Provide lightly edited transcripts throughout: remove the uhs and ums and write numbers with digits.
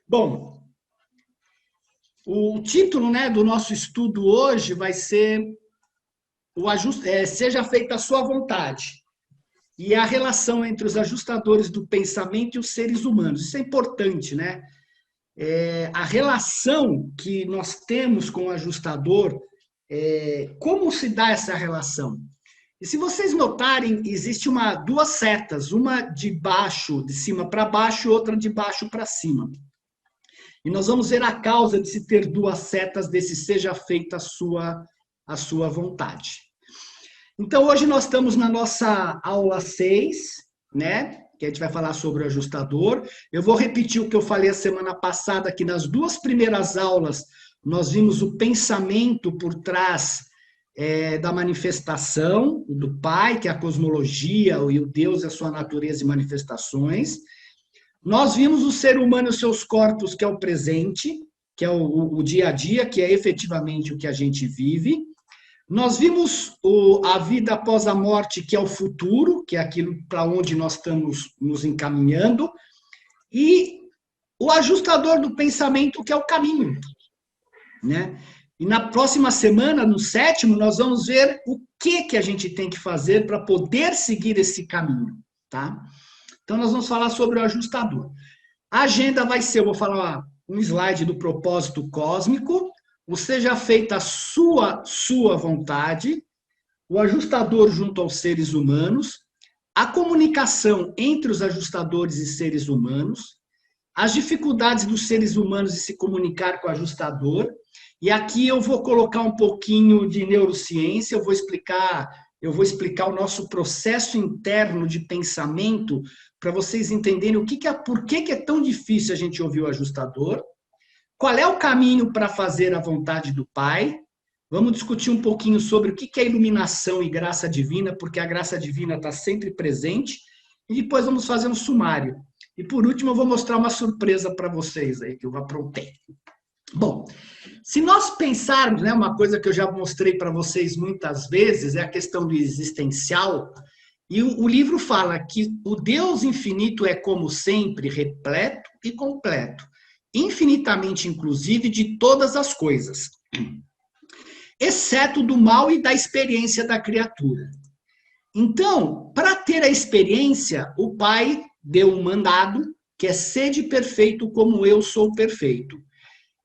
Bom, o título, né, do nosso estudo hoje vai ser Seja feita a sua vontade. E a relação entre os ajustadores do pensamento e os seres humanos. Isso é importante, né? A relação que nós temos com o ajustador, como se dá essa relação? E se vocês notarem, existe duas setas, uma de cima para baixo, outra de baixo para cima. E nós vamos ver a causa de se ter duas setas desse seja feita a sua vontade. Então, hoje nós estamos na nossa aula 6, né? Que a gente vai falar sobre o ajustador. Eu vou repetir o que eu falei a semana passada, que nas duas primeiras aulas nós vimos o pensamento por trás da manifestação do Pai, que é a cosmologia, e o Deus, a sua natureza e manifestações. Nós vimos o ser humano e os seus corpos, que é o presente, que é o dia a dia, que é efetivamente o que a gente vive. Nós vimos a vida após a morte, que é o futuro, que é aquilo para onde nós estamos nos encaminhando. E o ajustador do pensamento, que é o caminho, né? E na próxima semana, no 7º, nós vamos ver o que a gente tem que fazer para poder seguir esse caminho, tá? Então, nós vamos falar sobre o ajustador. A agenda vai ser, eu vou falar um slide do propósito cósmico, o seja feita a sua vontade, o ajustador junto aos seres humanos, a comunicação entre os ajustadores e seres humanos, as dificuldades dos seres humanos de se comunicar com o ajustador, e aqui eu vou colocar um pouquinho de neurociência, eu vou explicar o nosso processo interno de pensamento para vocês entenderem por que é tão difícil a gente ouvir o ajustador, qual é o caminho para fazer a vontade do Pai. Vamos discutir um pouquinho sobre o que é iluminação e graça divina, porque a graça divina está sempre presente, e depois vamos fazer um sumário. E por último eu vou mostrar uma surpresa para vocês aí que eu aprontei. Bom, se nós pensarmos, né, uma coisa que eu já mostrei para vocês muitas vezes, é a questão do existencial, e o livro fala que o Deus infinito é, como sempre, repleto e completo, infinitamente inclusive de todas as coisas, exceto do mal e da experiência da criatura. Então, para ter a experiência, o Pai deu um mandado, que é sede perfeito como eu sou perfeito.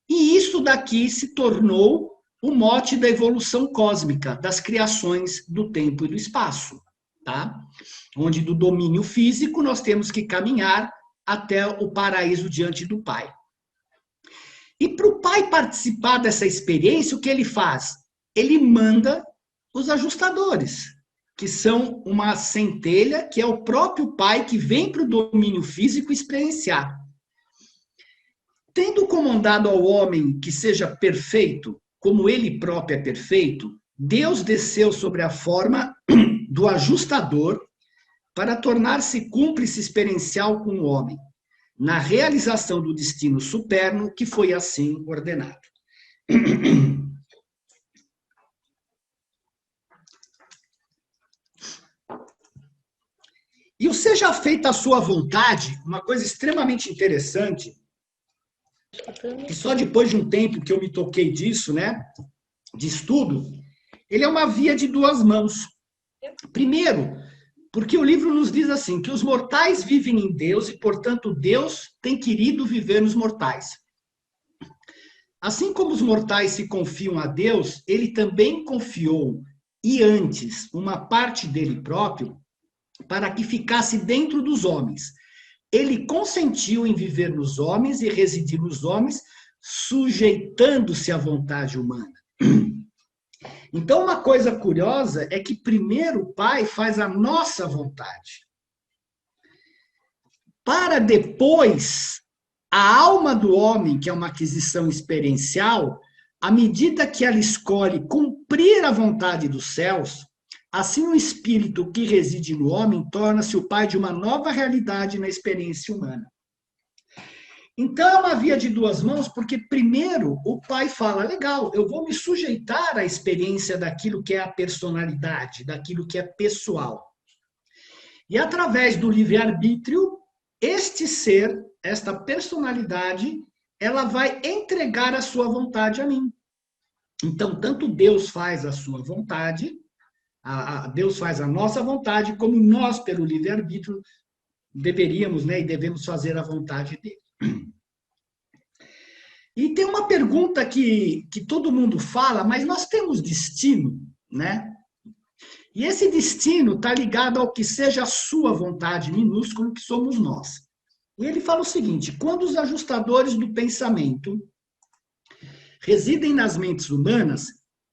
E isso daqui se tornou o mote da evolução cósmica, das criações do tempo e do espaço, tá? Onde do domínio físico nós temos que caminhar até o paraíso diante do Pai. E para o Pai participar dessa experiência, o que ele faz? Ele manda os ajustadores, que são uma centelha, que é o próprio Pai que vem para o domínio físico experienciar. Tendo comandado ao homem que seja perfeito, como ele próprio é perfeito, Deus desceu sobre a forma do ajustador para tornar-se cúmplice experiencial com o homem, na realização do destino superno que foi assim ordenado. E o seja feita a sua vontade, uma coisa extremamente interessante, e só depois de um tempo que eu me toquei disso, né, de estudo, ele é uma via de duas mãos. Primeiro, porque o livro nos diz assim, que os mortais vivem em Deus e, portanto, Deus tem querido viver nos mortais. Assim como os mortais se confiam a Deus, ele também confiou, e antes, uma parte dele próprio, para que ficasse dentro dos homens. Ele consentiu em viver nos homens e residir nos homens, sujeitando-se à vontade humana. Então, uma coisa curiosa é que primeiro o Pai faz a nossa vontade, para depois a alma do homem, que é uma aquisição experiencial, à medida que ela escolhe cumprir a vontade dos céus, assim o espírito que reside no homem torna-se o pai de uma nova realidade na experiência humana. Então é uma via de duas mãos, porque primeiro o pai fala, legal, eu vou me sujeitar à experiência daquilo que é a personalidade, daquilo que é pessoal. E através do livre-arbítrio, este ser, esta personalidade, ela vai entregar a sua vontade a mim. Então, tanto Deus faz a sua vontade, Deus faz a nossa vontade, como nós, pelo livre-arbítrio, deveríamos, né, e devemos fazer a vontade dele. E tem uma pergunta que todo mundo fala, mas nós temos destino, né? E esse destino está ligado ao que seja a sua vontade, minúsculo, que somos nós. E ele fala o seguinte: quando os ajustadores do pensamento residem nas mentes humanas,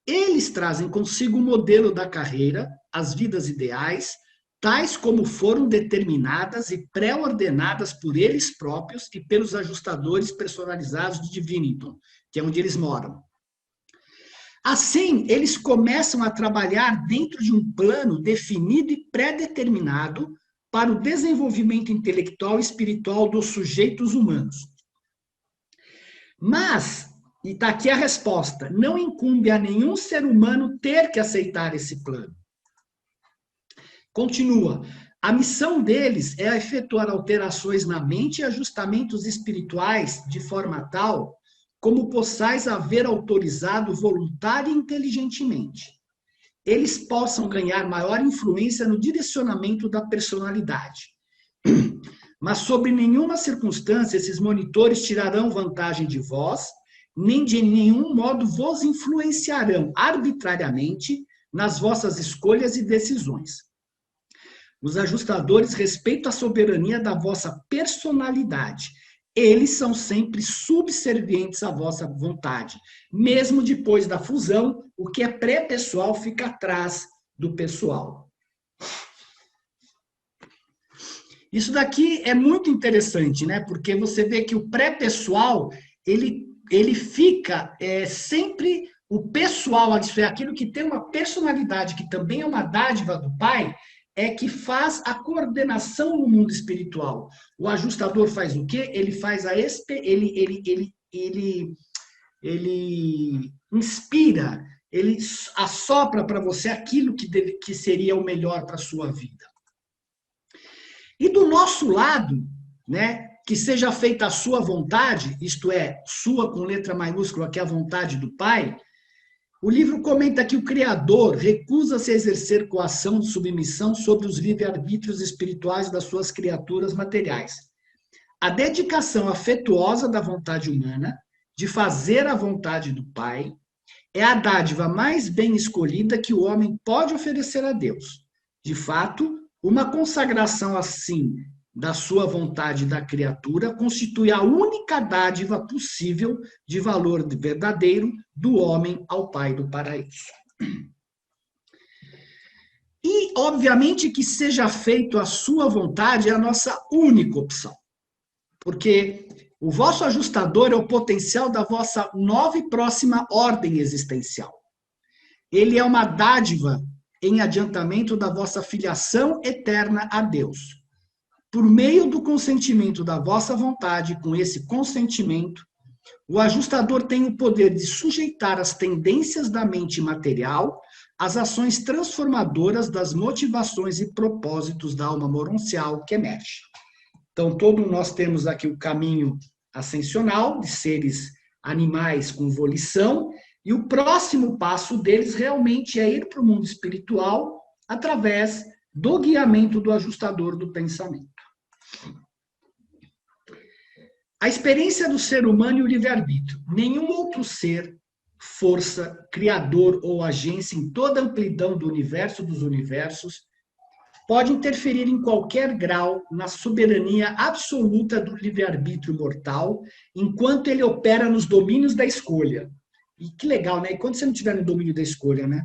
eles trazem consigo o modelo da carreira, as vidas ideais, tais como foram determinadas e pré-ordenadas por eles próprios e pelos ajustadores personalizados de Divinington, que é onde eles moram. Assim, eles começam a trabalhar dentro de um plano definido e pré-determinado para o desenvolvimento intelectual e espiritual dos sujeitos humanos. Mas, e está aqui a resposta, não incumbe a nenhum ser humano ter que aceitar esse plano. Continua. A missão deles é efetuar alterações na mente e ajustamentos espirituais de forma tal como possais haver autorizado voluntária e inteligentemente. Eles possam ganhar maior influência no direcionamento da personalidade. Mas, sob nenhuma circunstância, esses monitores tirarão vantagem de vós, nem de nenhum modo vos influenciarão arbitrariamente nas vossas escolhas e decisões. Os ajustadores respeitam a soberania da vossa personalidade. Eles são sempre subservientes à vossa vontade. Mesmo depois da fusão, o que é pré-pessoal fica atrás do pessoal. Isso daqui é muito interessante, né? Porque você vê que o pré-pessoal, ele fica sempre o pessoal, aquilo que tem uma personalidade, que também é uma dádiva do Pai, é que faz a coordenação no mundo espiritual. O ajustador faz o quê? Ele faz ele inspira, ele assopra para você aquilo que seria o melhor para a sua vida. E do nosso lado, né, que seja feita a sua vontade, isto é, sua com letra maiúscula, que é a vontade do Pai, o livro comenta que o Criador recusa-se a exercer coação de submissão sobre os livre-arbítrios espirituais das suas criaturas materiais. A dedicação afetuosa da vontade humana, de fazer a vontade do Pai, é a dádiva mais bem escolhida que o homem pode oferecer a Deus. De fato, uma consagração assim da sua vontade da criatura constitui a única dádiva possível de valor verdadeiro do homem ao Pai do paraíso. E, obviamente, que seja feito a sua vontade é a nossa única opção. Porque o vosso ajustador é o potencial da vossa nova e próxima ordem existencial. Ele é uma dádiva em adiantamento da vossa filiação eterna a Deus. Por meio do consentimento da vossa vontade, com esse consentimento, o ajustador tem o poder de sujeitar as tendências da mente material às ações transformadoras das motivações e propósitos da alma moroncial que emerge. Então, todos nós temos aqui o caminho ascensional de seres animais com volição, e o próximo passo deles realmente é ir para o mundo espiritual através do guiamento do ajustador do pensamento. A experiência do ser humano e o livre-arbítrio. Nenhum outro ser, força, criador ou agência em toda a amplidão do universo dos universos pode interferir em qualquer grau na soberania absoluta do livre-arbítrio mortal, enquanto ele opera nos domínios da escolha. E que legal, né? E quando você não estiver no domínio da escolha, né?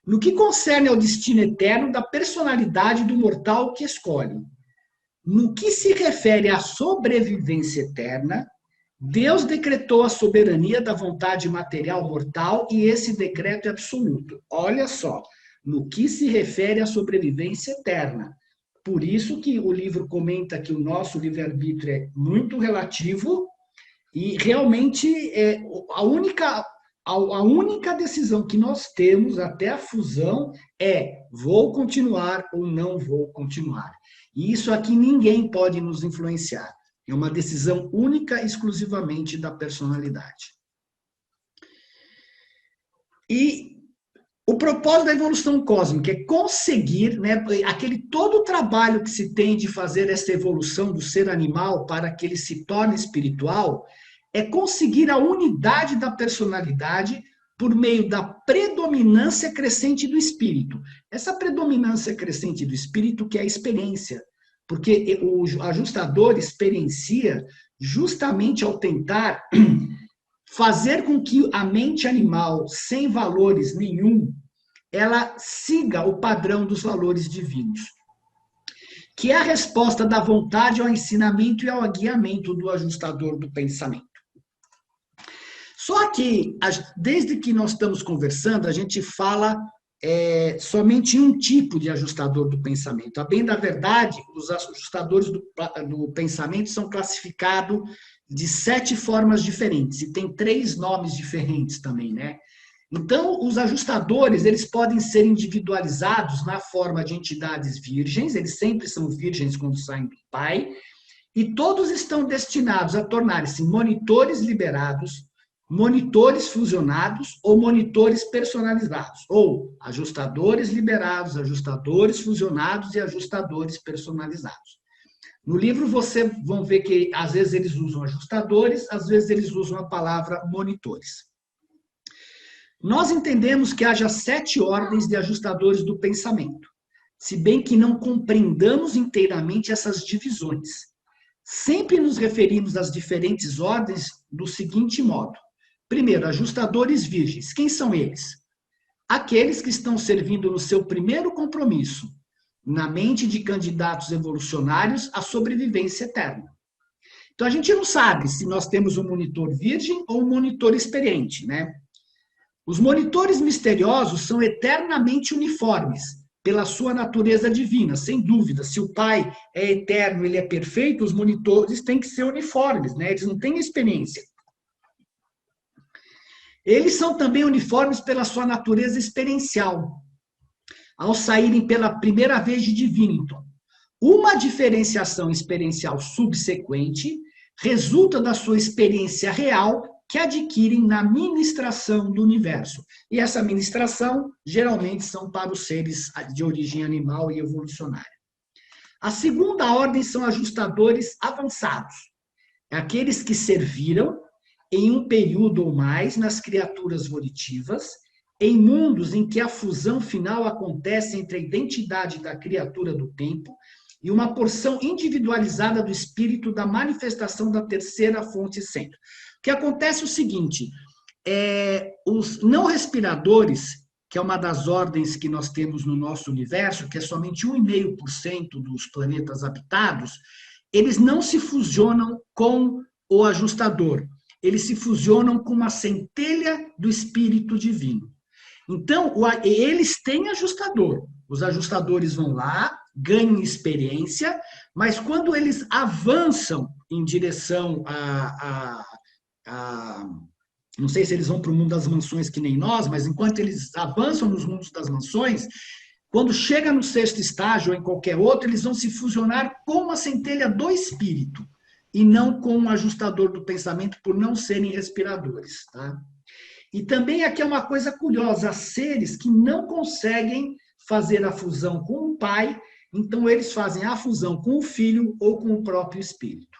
No que concerne ao destino eterno da personalidade do mortal que escolhe. No que se refere à sobrevivência eterna, Deus decretou a soberania da vontade material mortal e esse decreto é absoluto. Olha só, no que se refere à sobrevivência eterna. Por isso que o livro comenta que o nosso livre-arbítrio é muito relativo e realmente a única decisão que nós temos até a fusão é vou continuar ou não vou continuar. E isso aqui ninguém pode nos influenciar. É uma decisão única, exclusivamente da personalidade. E o propósito da evolução cósmica é conseguir, né, todo o trabalho que se tem de fazer essa evolução do ser animal para que ele se torne espiritual, é conseguir a unidade da personalidade por meio da predominância crescente do espírito. Essa predominância crescente do espírito que é a experiência, porque o ajustador experiencia justamente ao tentar fazer com que a mente animal, sem valores nenhum, ela siga o padrão dos valores divinos, que é a resposta da vontade ao ensinamento e ao guiamento do ajustador do pensamento. Só que, desde que nós estamos conversando, a gente fala somente em um tipo de ajustador do pensamento. A bem da verdade, os ajustadores do pensamento são classificados de 7 formas diferentes, e tem 3 nomes diferentes também, né? Então, os ajustadores, eles podem ser individualizados na forma de entidades virgens, eles sempre são virgens quando saem do Pai, e todos estão destinados a tornarem-se monitores liberados, monitores fusionados ou monitores personalizados, ou ajustadores liberados, ajustadores fusionados e ajustadores personalizados. No livro você vão ver que às vezes eles usam ajustadores, às vezes eles usam a palavra monitores. Nós entendemos que haja 7 ordens de ajustadores do pensamento, se bem que não compreendamos inteiramente essas divisões. Sempre nos referimos às diferentes ordens do seguinte modo. Primeiro, ajustadores virgens. Quem são eles? Aqueles que estão servindo no seu primeiro compromisso, na mente de candidatos evolucionários à sobrevivência eterna. Então, a gente não sabe se nós temos um monitor virgem ou um monitor experiente, né? Os monitores misteriosos são eternamente uniformes, pela sua natureza divina, sem dúvida. Se o Pai é eterno, ele é perfeito, os monitores têm que ser uniformes, né? Eles não têm experiência. Eles são também uniformes pela sua natureza experiencial, ao saírem pela primeira vez de Divinity. Uma diferenciação experiencial subsequente resulta da sua experiência real que adquirem na ministração do universo. E essa ministração, geralmente, são para os seres de origem animal e evolucionária. A segunda ordem são ajustadores avançados. Aqueles que serviram em um período ou mais nas criaturas volitivas, em mundos em que a fusão final acontece entre a identidade da criatura do tempo e uma porção individualizada do espírito da manifestação da terceira fonte centro. O que acontece é o seguinte, os não respiradores, que é uma das ordens que nós temos no nosso universo, que é somente 1,5% dos planetas habitados, eles não se fusionam com o ajustador, eles se fusionam com uma centelha do Espírito Divino. Então, eles têm ajustador. Os ajustadores vão lá, ganham experiência, mas quando eles avançam em direção não sei se eles vão para o mundo das mansões que nem nós, mas enquanto eles avançam nos mundos das mansões, quando chega no 6º estágio ou em qualquer outro, eles vão se fusionar com a centelha do Espírito e não com o ajustador do pensamento, por não serem respiradores, tá? E também aqui é uma coisa curiosa, há seres que não conseguem fazer a fusão com o Pai, então eles fazem a fusão com o Filho ou com o próprio Espírito.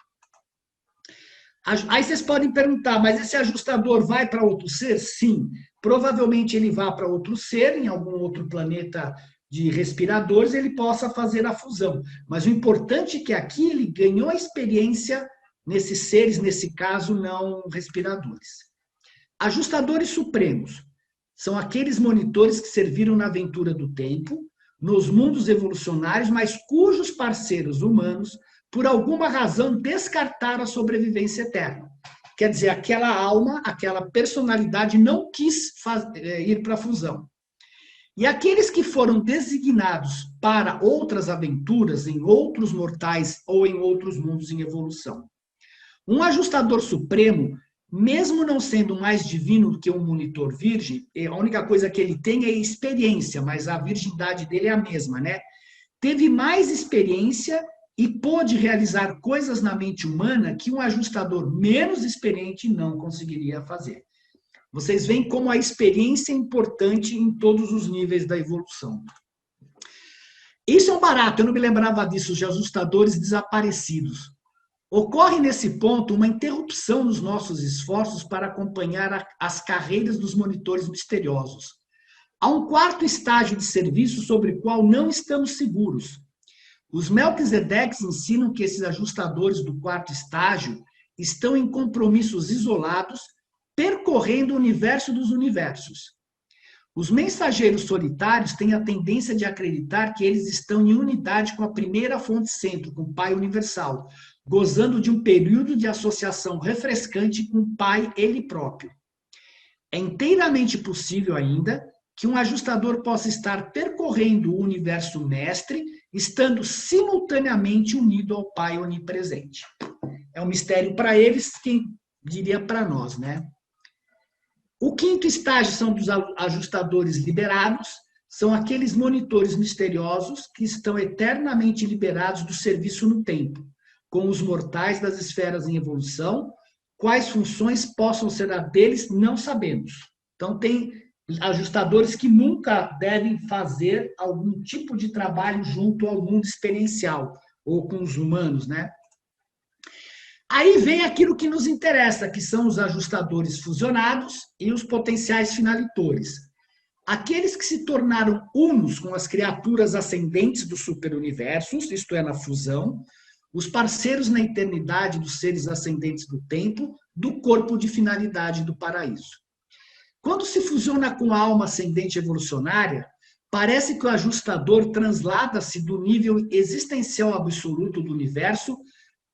Aí vocês podem perguntar, mas esse ajustador vai para outro ser? Sim, provavelmente ele vai para outro ser, em algum outro planeta de respiradores, ele possa fazer a fusão. Mas o importante é que aqui ele ganhou a experiência nesses seres, nesse caso, não respiradores. Ajustadores supremos são aqueles monitores que serviram na aventura do tempo, nos mundos evolucionários, mas cujos parceiros humanos, por alguma razão, descartaram a sobrevivência eterna. Quer dizer, aquela alma, aquela personalidade não quis ir para a fusão. E aqueles que foram designados para outras aventuras em outros mortais ou em outros mundos em evolução. Um ajustador supremo, mesmo não sendo mais divino do que um monitor virgem, a única coisa que ele tem é experiência, mas a virgindade dele é a mesma, né? Teve mais experiência e pôde realizar coisas na mente humana que um ajustador menos experiente não conseguiria fazer. Vocês veem como a experiência é importante em todos os níveis da evolução. Isso é um barato, eu não me lembrava disso, de ajustadores desaparecidos. Ocorre nesse ponto uma interrupção nos nossos esforços para acompanhar as carreiras dos monitores misteriosos. Há um quarto estágio de serviço sobre o qual não estamos seguros. Os Melquisedeques ensinam que esses ajustadores do quarto estágio estão em compromissos isolados, percorrendo o universo dos universos. Os mensageiros solitários têm a tendência de acreditar que eles estão em unidade com a primeira fonte centro, com o Pai Universal, gozando de um período de associação refrescante com o Pai ele próprio. É inteiramente possível ainda que um ajustador possa estar percorrendo o universo mestre, estando simultaneamente unido ao Pai onipresente. É um mistério para eles, quem diria para nós, né? O quinto estágio são dos ajustadores liberados, são aqueles monitores misteriosos que estão eternamente liberados do serviço no tempo, com os mortais das esferas em evolução. Quais funções possam ser a deles, não sabemos. Então, tem ajustadores que nunca devem fazer algum tipo de trabalho junto ao mundo experiencial, ou com os humanos, né? Aí vem aquilo que nos interessa, que são os ajustadores fusionados e os potenciais finalitores. Aqueles que se tornaram unos com as criaturas ascendentes dos superuniversos, isto é, na fusão, os parceiros na eternidade dos seres ascendentes do tempo, do corpo de finalidade do paraíso. Quando se fusiona com a alma ascendente evolucionária, parece que o ajustador translada-se do nível existencial absoluto do universo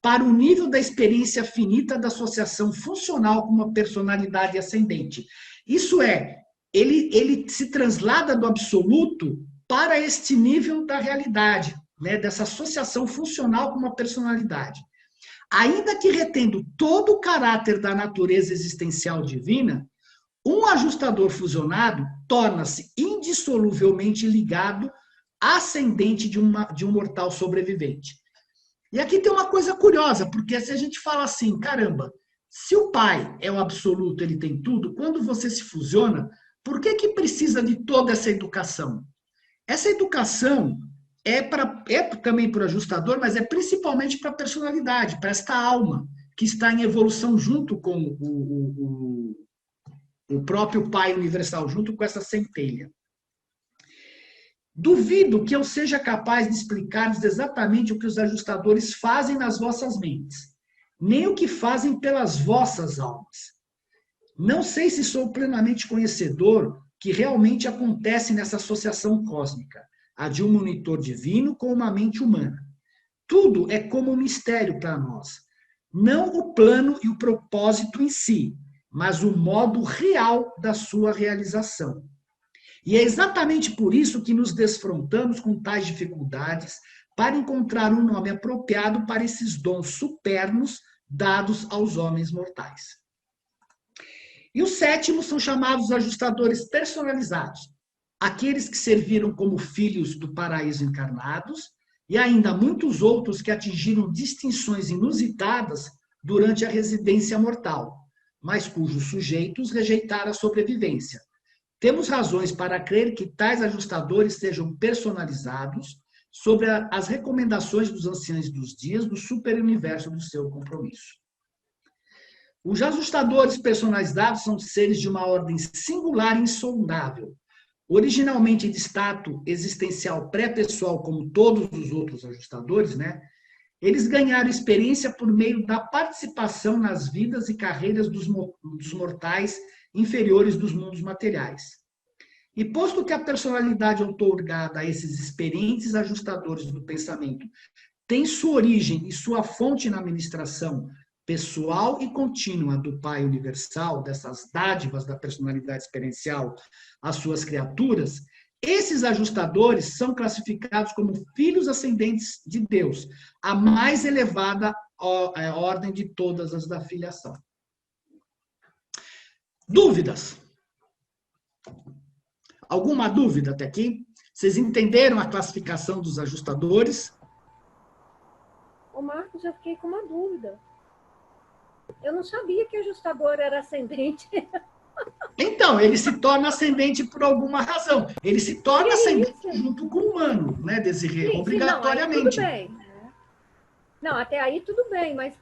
para o nível da experiência finita da associação funcional com uma personalidade ascendente. Isso é, ele se translada do absoluto para este nível da realidade, né, dessa associação funcional com uma personalidade. Ainda que retendo todo o caráter da natureza existencial divina, um ajustador fusionado torna-se indissoluvelmente ligado ascendente de um mortal sobrevivente. E aqui tem uma coisa curiosa, porque se a gente fala assim, caramba, se o pai é o absoluto, ele tem tudo, quando você se fusiona, por que precisa de toda essa educação? Essa educação é também para o ajustador, mas é principalmente para a personalidade, para esta alma, que está em evolução junto com o próprio Pai Universal, junto com essa centelha. Duvido que eu seja capaz de explicar-lhes exatamente o que os ajustadores fazem nas vossas mentes, nem o que fazem pelas vossas almas. Não sei se sou plenamente conhecedor que realmente acontece nessa associação cósmica, a de um monitor divino com uma mente humana. Tudo é como um mistério para nós. Não o plano e o propósito em si, mas o modo real da sua realização. E é exatamente por isso que nos defrontamos com tais dificuldades para encontrar um nome apropriado para esses dons supernos dados aos homens mortais. E os sétimos são chamados ajustadores personalizados, aqueles que serviram como filhos do paraíso encarnados, e ainda muitos outros que atingiram distinções inusitadas durante a residência mortal, mas cujos sujeitos rejeitaram a sobrevivência. Temos razões para crer que tais ajustadores sejam personalizados sobre as recomendações dos anciãos dos dias do superuniverso do seu compromisso. Os ajustadores personalizados são seres de uma ordem singular e insondável, originalmente de status existencial pré-pessoal, como todos os outros ajustadores, né? Eles ganharam experiência por meio da participação nas vidas e carreiras dos mortais inferiores dos mundos materiais. E posto que a personalidade outorgada a esses experientes ajustadores do pensamento tem sua origem e sua fonte na administração pessoal e contínua do Pai Universal, dessas dádivas da personalidade experiencial às suas criaturas, esses ajustadores são classificados como filhos ascendentes de Deus, a mais elevada ordem de todas as da filiação. Dúvidas? Alguma dúvida até aqui? Vocês entenderam a classificação dos ajustadores? Ô Marcos, eu fiquei com uma dúvida. Eu não sabia que ajustador era ascendente. Então, ele se torna ascendente por alguma razão. Ele se torna Que ascendente isso? junto com o humano, né, Desirê? Sim, não, aí tudo Obrigatoriamente. bem. Não, até aí tudo bem, mas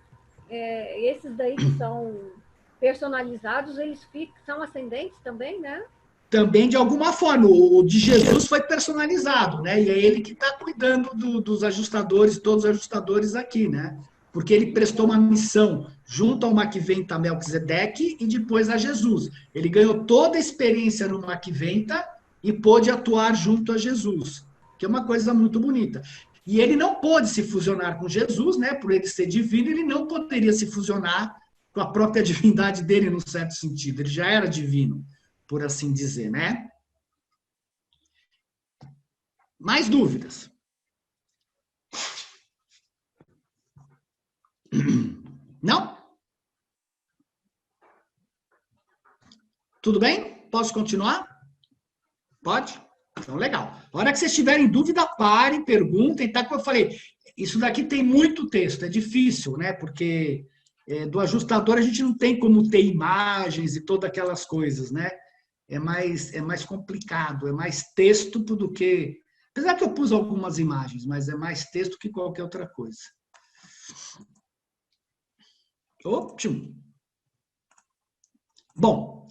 esses daí que são personalizados, eles são ascendentes também, né? Também, de alguma forma, o de Jesus foi personalizado, né? E é ele que está cuidando dos ajustadores, todos os ajustadores aqui, né? Porque ele prestou uma missão junto ao Maquiventa Melquisedeque e depois a Jesus. Ele ganhou toda a experiência no Maquiventa e pôde atuar junto a Jesus, que é uma coisa muito bonita. E ele não pôde se fusionar com Jesus, né? Por ele ser divino, ele não poderia se fusionar com a própria divindade dele, num certo sentido. Ele já era divino, por assim dizer, né? Mais dúvidas? Não? Tudo bem? Posso continuar? Pode? Então, legal. A hora que vocês tiverem dúvida, parem, perguntem, tá? Como eu falei, isso daqui tem muito texto, é difícil, né? Porque do ajustador a gente não tem como ter imagens e todas aquelas coisas, né? É mais complicado, é mais texto do que. Apesar que eu pus algumas imagens, mas é mais texto que qualquer outra coisa. Ótimo. Bom,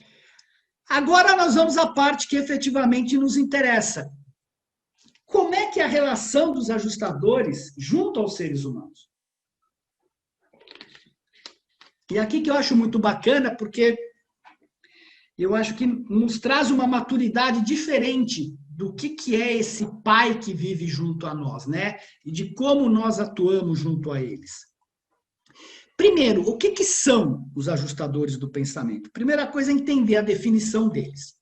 agora nós vamos à parte que efetivamente nos interessa. Como é que é a relação dos ajustadores junto aos seres humanos? E aqui que eu acho muito bacana, porque eu acho que nos traz uma maturidade diferente do que é esse pai que vive junto a nós, né? E de como nós atuamos junto a eles. Primeiro, o que são os ajustadores do pensamento? Primeira coisa é entender a definição deles.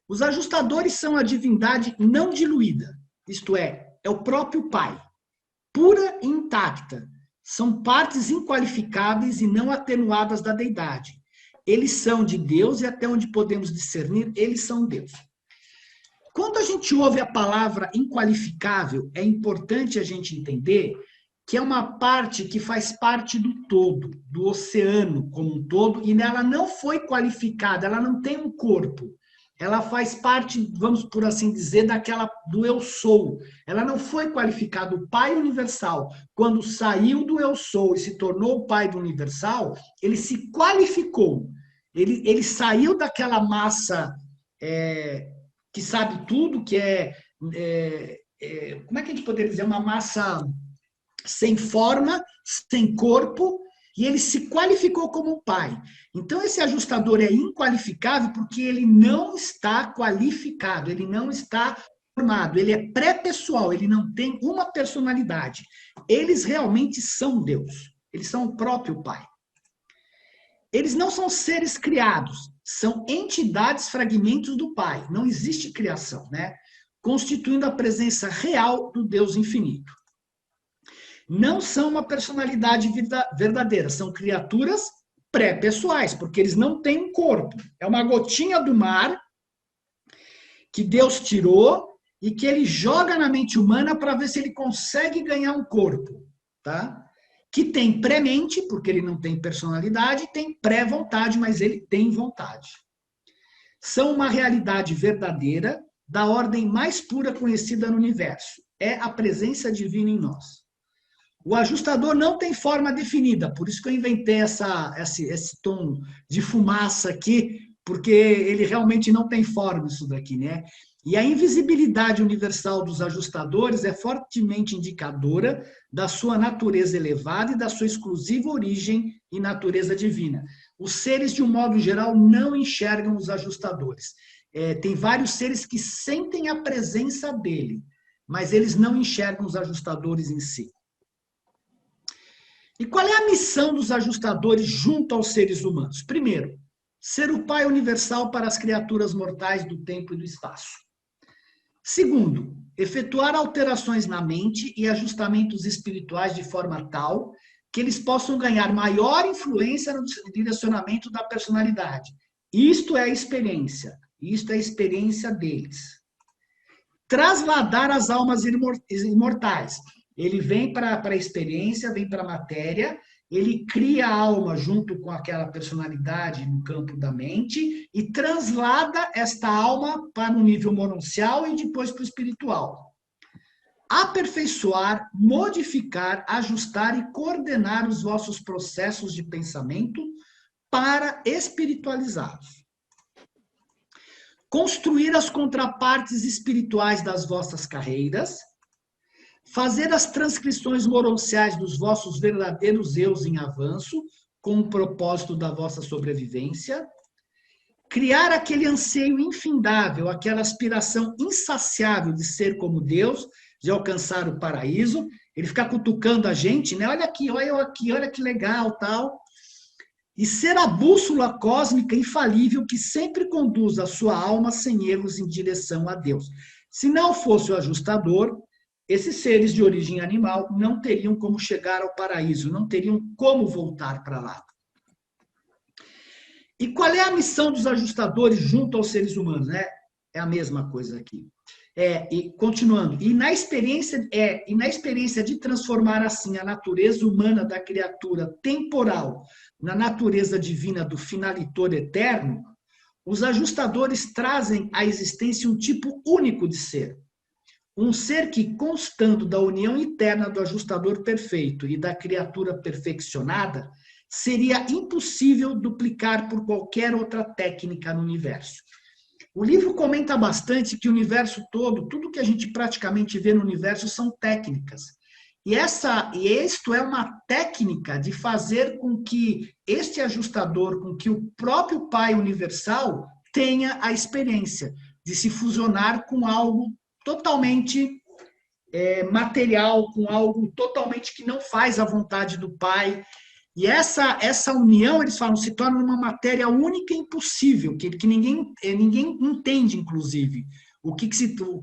Os ajustadores são a divindade não diluída, isto é o próprio Pai, pura e intacta. São partes inqualificáveis e não atenuadas da deidade. Eles são de Deus e até onde podemos discernir, eles são Deus. Quando a gente ouve a palavra inqualificável, é importante a gente entender que é uma parte que faz parte do todo, do oceano como um todo, e ela não foi qualificada, ela não tem um corpo. Ela faz parte, vamos por assim dizer, do eu sou. Ela não foi qualificada. O Pai Universal, quando saiu do eu sou e se tornou o Pai do Universal, ele se qualificou. Ele saiu daquela massa que sabe tudo, que como é que a gente poderia dizer? Uma massa sem forma, sem corpo, e ele se qualificou como pai. Então, esse ajustador é inqualificável porque ele não está qualificado, ele não está formado, ele é pré-pessoal, ele não tem uma personalidade. Eles realmente são Deus, eles são o próprio Pai. Eles não são seres criados, são entidades, fragmentos do Pai. Não existe criação, né? Constituindo a presença real do Deus infinito. Não são uma personalidade verdadeira, são criaturas pré-pessoais, porque eles não têm um corpo. É uma gotinha do mar que Deus tirou e que ele joga na mente humana para ver se ele consegue ganhar um corpo, tá? Que tem pré-mente, porque ele não tem personalidade, e tem pré-vontade, mas ele tem vontade. São uma realidade verdadeira da ordem mais pura conhecida no universo. É a presença divina em nós. O ajustador não tem forma definida, por isso que eu inventei esse tom de fumaça aqui, porque ele realmente não tem forma isso daqui, né? E a invisibilidade universal dos ajustadores é fortemente indicadora da sua natureza elevada e da sua exclusiva origem e natureza divina. Os seres, de um modo geral, não enxergam os ajustadores. Tem vários seres que sentem a presença dele, mas eles não enxergam os ajustadores em si. E qual é a missão dos ajustadores junto aos seres humanos? Primeiro, ser o Pai universal para as criaturas mortais do tempo e do espaço. Segundo, efetuar alterações na mente e ajustamentos espirituais de forma tal que eles possam ganhar maior influência no direcionamento da personalidade. Isto é a experiência deles. Trasladar as almas imortais. Ele vem para a experiência, vem para a matéria, ele cria a alma junto com aquela personalidade no campo da mente e translada esta alma para o nível mononcial e depois para o espiritual. Aperfeiçoar, modificar, ajustar e coordenar os vossos processos de pensamento para espiritualizá-los. Construir as contrapartes espirituais das vossas carreiras, fazer as transcrições moronciais dos vossos verdadeiros eus em avanço, com o propósito da vossa sobrevivência, criar aquele anseio infindável, aquela aspiração insaciável de ser como Deus, de alcançar o paraíso, ele fica cutucando a gente, né? Olha aqui, olha eu aqui, olha que legal, tal. E ser a bússola cósmica infalível que sempre conduz a sua alma sem erros em direção a Deus. Se não fosse o ajustador, esses seres de origem animal não teriam como chegar ao paraíso, não teriam como voltar para lá. E qual é a missão dos ajustadores junto aos seres humanos, né? É a mesma coisa aqui. E continuando, e na experiência de transformar assim a natureza humana da criatura temporal na natureza divina do finalitor eterno, os ajustadores trazem à existência um tipo único de ser. Um ser que, constando da união interna do ajustador perfeito e da criatura perfeccionada, seria impossível duplicar por qualquer outra técnica no universo. O livro comenta bastante que o universo todo, tudo que a gente praticamente vê no universo são técnicas. E isto é uma técnica de fazer com que este ajustador, com que o próprio Pai Universal tenha a experiência de se fusionar com algo totalmente material, com algo totalmente que não faz a vontade do Pai. E essa união, eles falam, se torna uma matéria única e impossível, que ninguém entende, inclusive,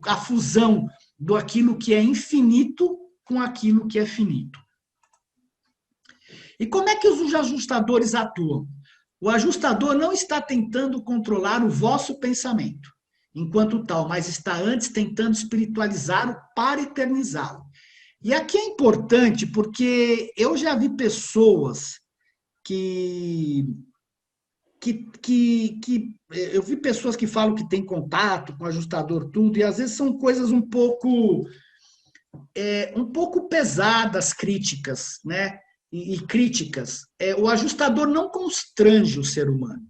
a fusão do aquilo que é infinito com aquilo que é finito. E como é que os ajustadores atuam? O ajustador não está tentando controlar o vosso pensamento, enquanto tal, mas está antes tentando espiritualizá-lo para eternizá-lo. E aqui é importante porque eu já vi pessoas eu vi pessoas que falam que tem contato com o ajustador tudo, e às vezes são coisas um pouco pesadas, críticas, né? E críticas. O ajustador não constrange o ser humano.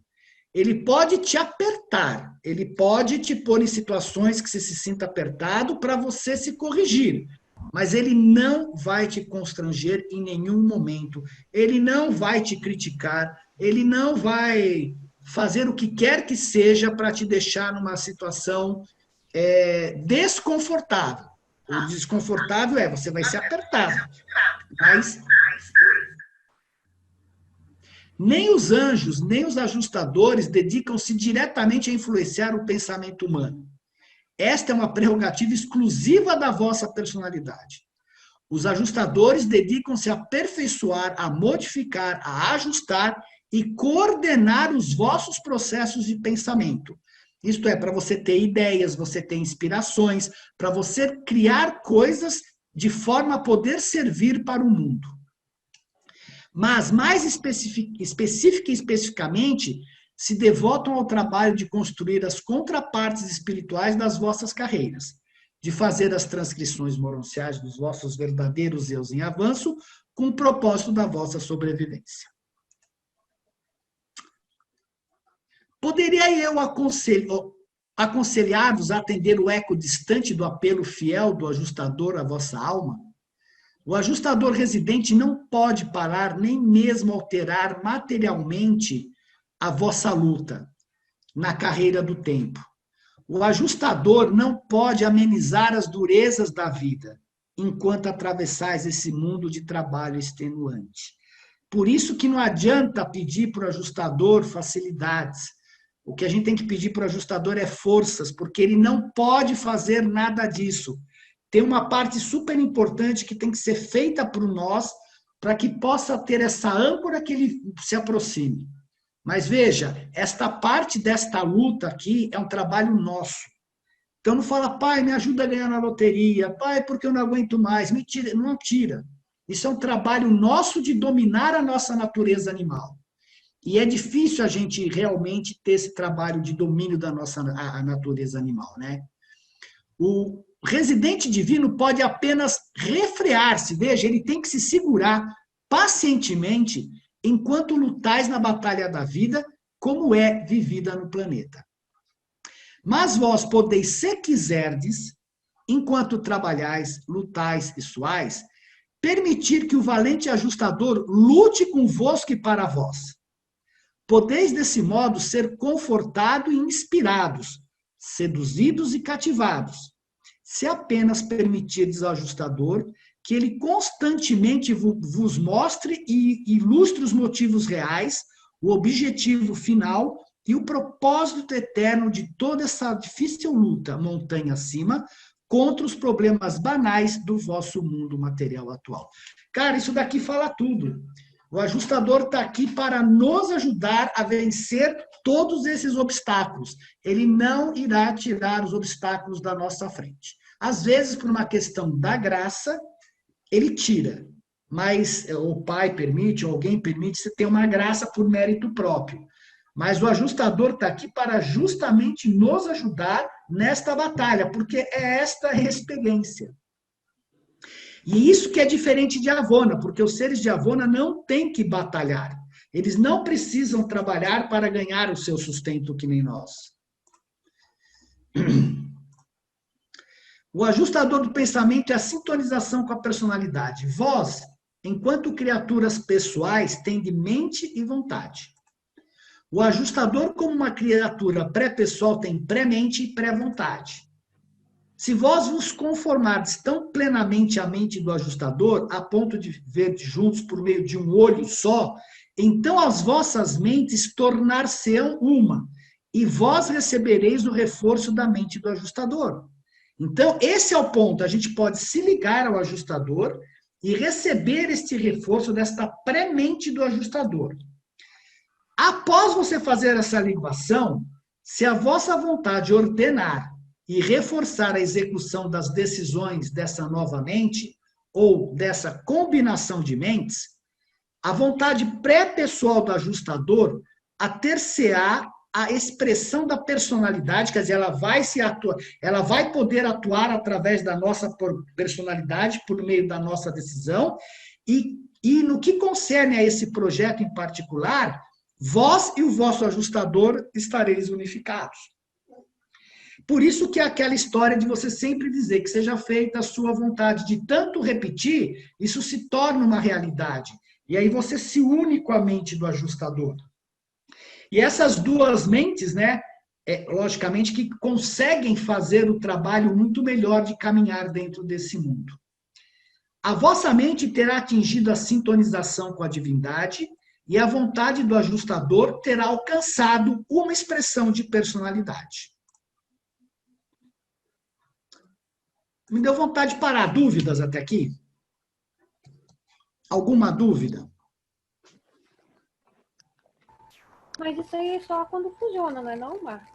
Ele pode te apertar, ele pode te pôr em situações que você se sinta apertado para você se corrigir. Mas ele não vai te constranger em nenhum momento. Ele não vai te criticar. Ele não vai fazer o que quer que seja para te deixar numa situação desconfortável. O desconfortável você vai ser apertado. Mas nem os anjos, nem os ajustadores dedicam-se diretamente a influenciar o pensamento humano. Esta é uma prerrogativa exclusiva da vossa personalidade. Os ajustadores dedicam-se a aperfeiçoar, a modificar, a ajustar e coordenar os vossos processos de pensamento. Isto é, para você ter ideias, você ter inspirações, para você criar coisas de forma a poder servir para o mundo. Mas, mais especificamente, se devotam ao trabalho de construir as contrapartes espirituais das vossas carreiras, de fazer as transcrições moronciais dos vossos verdadeiros eus em avanço, com o propósito da vossa sobrevivência. Poderia eu aconselhar-vos a atender o eco distante do apelo fiel do ajustador à vossa alma? O ajustador residente não pode parar nem mesmo alterar materialmente a vossa luta na carreira do tempo. O ajustador não pode amenizar as durezas da vida enquanto atravessais esse mundo de trabalho extenuante. Por isso que não adianta pedir para o ajustador facilidades. O que a gente tem que pedir para o ajustador é forças, porque ele não pode fazer nada disso. Tem uma parte super importante que tem que ser feita por nós para que possa ter essa âncora que ele se aproxime. Mas veja, esta parte desta luta aqui é um trabalho nosso. Então não fala, pai, me ajuda a ganhar na loteria, pai, porque eu não aguento mais. Mentira, não tira. Isso é um trabalho nosso de dominar a nossa natureza animal. E é difícil a gente realmente ter esse trabalho de domínio da nossa a natureza animal, né? O residente divino pode apenas refrear-se, veja, ele tem que se segurar pacientemente enquanto lutais na batalha da vida, como é vivida no planeta. Mas vós podeis, se quiserdes, enquanto trabalhais, lutais e suais, permitir que o valente ajustador lute convosco e para vós. Podeis, desse modo, ser confortados e inspirados, seduzidos e cativados, se apenas permitirdes ao ajustador que ele constantemente vos mostre e ilustre os motivos reais, o objetivo final e o propósito eterno de toda essa difícil luta, montanha acima, contra os problemas banais do vosso mundo material atual. Cara, isso daqui fala tudo. O ajustador está aqui para nos ajudar a vencer todos esses obstáculos. Ele não irá tirar os obstáculos da nossa frente. Às vezes, por uma questão da graça, ele tira. Mas o pai permite, ou alguém permite, você tem uma graça por mérito próprio. Mas o ajustador está aqui para justamente nos ajudar nesta batalha, porque é esta a experiência. E isso que é diferente de Avona, porque os seres de Avona não têm que batalhar. Eles não precisam trabalhar para ganhar o seu sustento que nem nós. O ajustador do pensamento é a sintonização com a personalidade. Vós, enquanto criaturas pessoais, tende mente e vontade. O ajustador, como uma criatura pré-pessoal, tem pré-mente e pré-vontade. Se vós vos conformardes tão plenamente à mente do ajustador, a ponto de ver juntos por meio de um olho só, então as vossas mentes tornar-se-ão uma, e vós recebereis o reforço da mente do ajustador. Então, esse é o ponto. A gente pode se ligar ao ajustador e receber este reforço desta pré-mente do ajustador. Após você fazer essa ligação, se a vossa vontade ordenar e reforçar a execução das decisões dessa nova mente, ou dessa combinação de mentes, a vontade pré-pessoal do ajustador ater-se-á a expressão da personalidade, quer dizer, ela vai poder atuar através da nossa personalidade, por meio da nossa decisão, e no que concerne a esse projeto em particular, vós e o vosso ajustador estareis unificados. Por isso que é aquela história de você sempre dizer que seja feita a sua vontade, de tanto repetir, isso se torna uma realidade. E aí você se une com a mente do ajustador. E essas duas mentes, né, logicamente que conseguem fazer o trabalho muito melhor de caminhar dentro desse mundo. A vossa mente terá atingido a sintonização com a divindade e a vontade do ajustador terá alcançado uma expressão de personalidade. Me deu vontade de parar. Dúvidas até aqui? Alguma dúvida? Mas isso aí é só quando funciona, não é não, Marcos?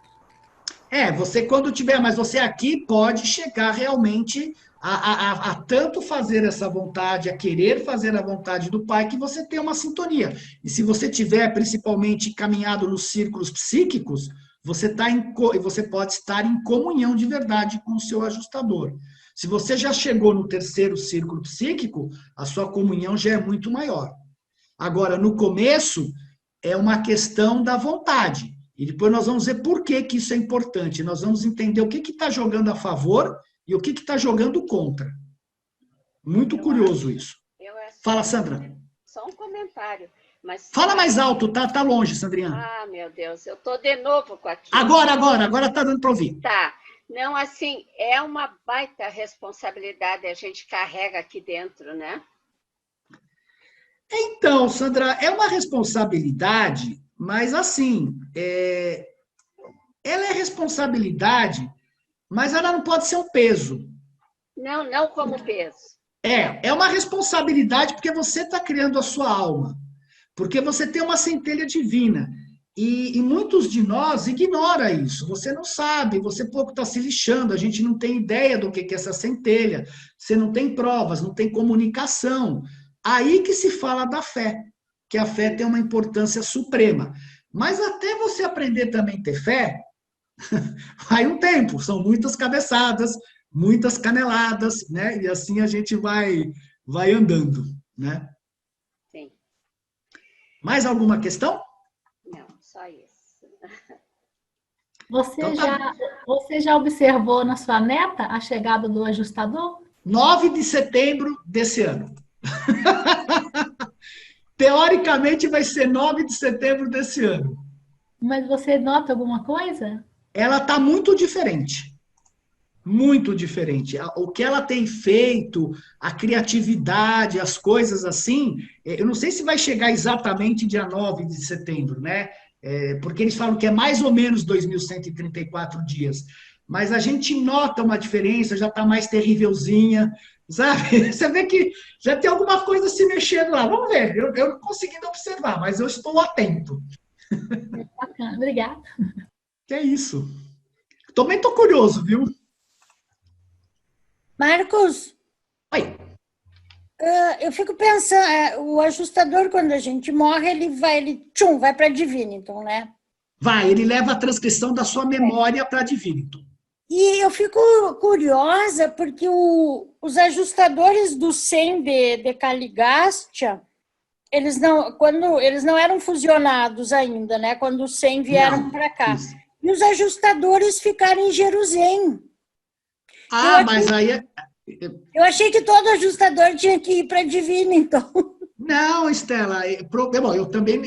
Você quando tiver, mas você aqui pode chegar realmente a tanto fazer essa vontade, a querer fazer a vontade do Pai, que você tem uma sintonia. E se você tiver principalmente caminhado nos círculos psíquicos, você pode estar em comunhão de verdade com o seu ajustador. Se você já chegou no terceiro círculo psíquico, a sua comunhão já é muito maior. Agora, no começo, é uma questão da vontade. E depois nós vamos ver por que isso é importante. Nós vamos entender o que está jogando a favor e o que está jogando contra. Muito curioso isso. Fala, Sandra. Só um comentário. Mas... Fala mais alto, tá longe, Sandrinha. Ah, meu Deus, eu tô de novo com aquilo. Agora tá dando para ouvir. Tá. Não, assim, é uma baita responsabilidade a gente carrega aqui dentro, né? Então, Sandra, é uma responsabilidade, mas assim, ela é responsabilidade, mas ela não pode ser um peso. Não como peso. É uma responsabilidade porque você está criando a sua alma, porque você tem uma centelha divina. E muitos de nós ignora isso. Você não sabe, você pouco está se lixando, a gente não tem ideia do que é essa centelha, você não tem provas, não tem comunicação. Aí que se fala da fé, que a fé tem uma importância suprema. Mas até você aprender também a ter fé, vai um tempo, são muitas cabeçadas, muitas caneladas, né? E assim a gente vai andando, né? Sim. Mais alguma questão? Não, só isso. Você já observou na sua neta a chegada do ajustador? 9 de setembro desse ano. Teoricamente vai ser 9 de setembro desse ano. Mas você nota alguma coisa? Ela está muito diferente. Muito diferente. O que ela tem feito, a criatividade, as coisas assim, eu não sei se vai chegar exatamente dia 9 de setembro, né? Porque eles falam que é mais ou menos 2.134 dias. Mas a gente nota uma diferença, já está mais terrívelzinha, sabe? Você vê que já tem alguma coisa se mexendo lá. Vamos ver, eu não consegui observar, mas eu estou atento. Bacana, obrigada. Que é isso. Também estou curioso, viu? Marcos, Oi. eu fico pensando, o ajustador, quando a gente morre, ele vai para Divinity, né? Vai, ele leva a transcrição da sua memória para Divinity. E eu fico curiosa porque os ajustadores do 100 de Caligastia, eles não eram fusionados ainda, né? Quando os 100 vieram para cá. Isso. E os ajustadores ficaram em Jerusalém. Mas aí... Eu achei que todo ajustador tinha que ir para Divinity. Não, Estela, bom, eu também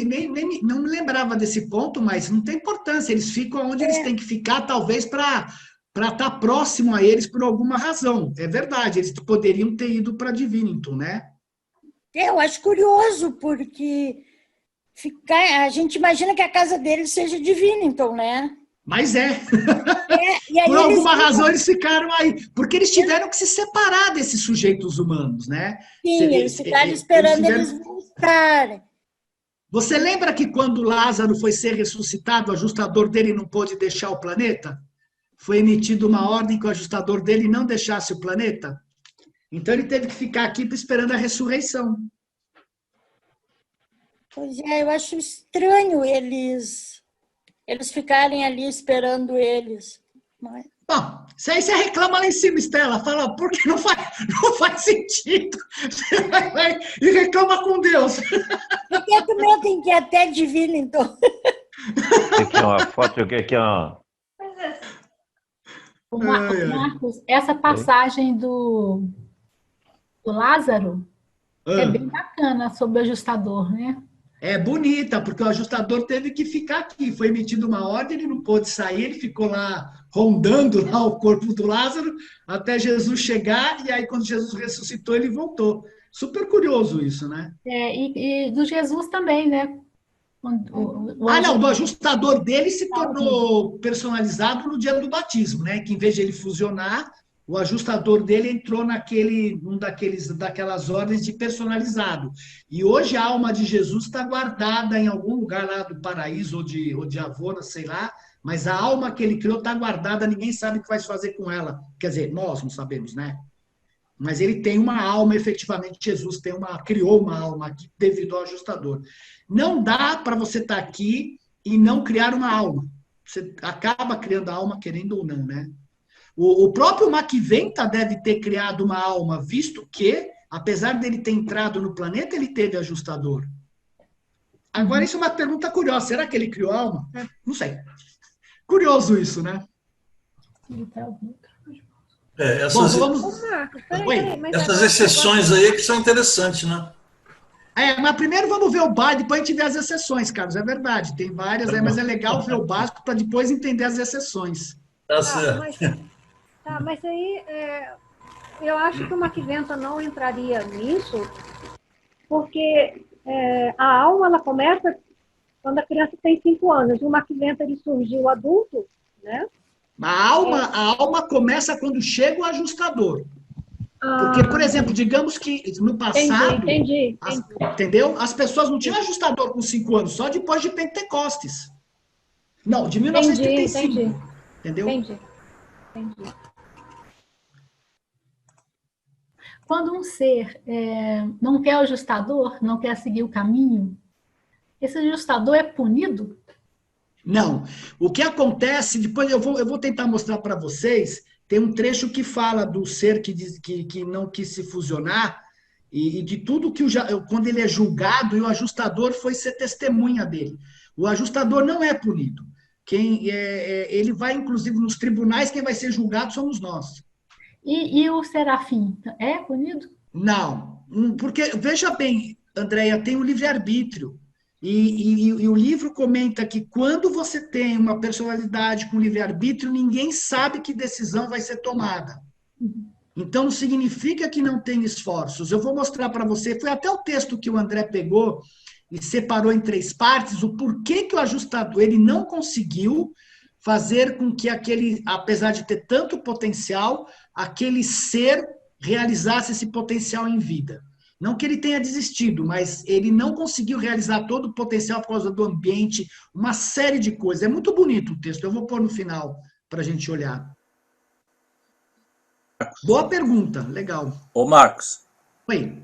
não me lembrava desse ponto, mas não tem importância, eles ficam onde eles têm que ficar, talvez para estar próximo a eles por alguma razão. É verdade, eles poderiam ter ido para Divinity, né? Eu acho curioso, porque a gente imagina que a casa deles seja Divinity, né? Mas e aí por alguma razão eles ficaram aí, porque eles tiveram que se separar desses sujeitos humanos, né? Sim, eles ficaram esperando eles voltarem. Você lembra que quando Lázaro foi ser ressuscitado, o ajustador dele não pôde deixar o planeta? Foi emitida uma ordem que o ajustador dele não deixasse o planeta? Então ele teve que ficar aqui esperando a ressurreição. Pois é, eu acho estranho eles ficarem ali esperando eles. Mas... Bom, isso aí você reclama lá em cima, Estela. Fala, porque não faz sentido. Você vai e reclama com Deus. Porque também tem que ir até divino, então. Aqui, ó, a foto aqui, ó. Marcos, essa passagem do Lázaro é bem bacana sobre o ajustador, né? É bonita, porque o ajustador teve que ficar aqui. Foi emitida uma ordem, ele não pôde sair, ele ficou lá rondando lá o corpo do Lázaro até Jesus chegar, e aí quando Jesus ressuscitou, ele voltou. Super curioso isso, né? E do Jesus também, né? Não, do ajustador dele se tornou personalizado no dia do batismo, né? Que em vez de ele fusionar, o ajustador dele entrou daquelas ordens de personalizado. E hoje a alma de Jesus está guardada em algum lugar lá do paraíso ou de Avona, sei lá, mas a alma que ele criou está guardada, ninguém sabe o que vai fazer com ela. Quer dizer, nós não sabemos, né? Mas ele tem uma alma, efetivamente, Jesus criou uma alma aqui devido ao ajustador. Não dá para você estar aqui e não criar uma alma. Você acaba criando a alma, querendo ou não, né? O próprio Maquiventa deve ter criado uma alma, visto que, apesar dele ter entrado no planeta, ele teve ajustador. Agora, isso é uma pergunta curiosa. Será que ele criou alma? Não sei. Curioso isso, né? Essas exceções aí que são interessantes, né? Mas primeiro vamos ver o básico, depois a gente vê as exceções, Carlos. É verdade, tem várias, mas é legal ver o básico para depois entender as exceções. Tá certo. Mas aí eu acho que o Maquiventa não entraria nisso, porque a alma ela começa quando a criança tem 5 anos. O Maquiventa ele surgiu adulto, né? A alma começa quando chega o ajustador. Porque, por exemplo, digamos que no passado... Entendi. Entendeu? As pessoas não tinham ajustador com 5 anos, só depois de Pentecostes. Não, de Entendi, 1935. entendi. Entendeu? Entendi. Quando um ser não quer o ajustador, não quer seguir o caminho, esse ajustador é punido? Não. O que acontece, depois eu vou tentar mostrar para vocês, tem um trecho que fala do ser que, diz, que não quis se fusionar e de tudo que quando ele é julgado e o ajustador foi ser testemunha dele. O ajustador não é punido. Ele vai, inclusive, nos tribunais, quem vai ser julgado somos nós. E o serafim é punido? Não, porque, veja bem, Andréia, tem o livre-arbítrio. E o livro comenta que quando você tem uma personalidade com livre-arbítrio, ninguém sabe que decisão vai ser tomada. Então, não significa que não tem esforços. Eu vou mostrar para você, foi até o texto que o André pegou e separou em 3 partes, o porquê que o ajustador ele não conseguiu fazer com que aquele, apesar de ter tanto potencial, aquele ser realizasse esse potencial em vida. Não que ele tenha desistido, mas ele não conseguiu realizar todo o potencial por causa do ambiente, uma série de coisas. É muito bonito o texto, eu vou pôr no final para a gente olhar. Boa pergunta, legal. Ô Marcos. Oi.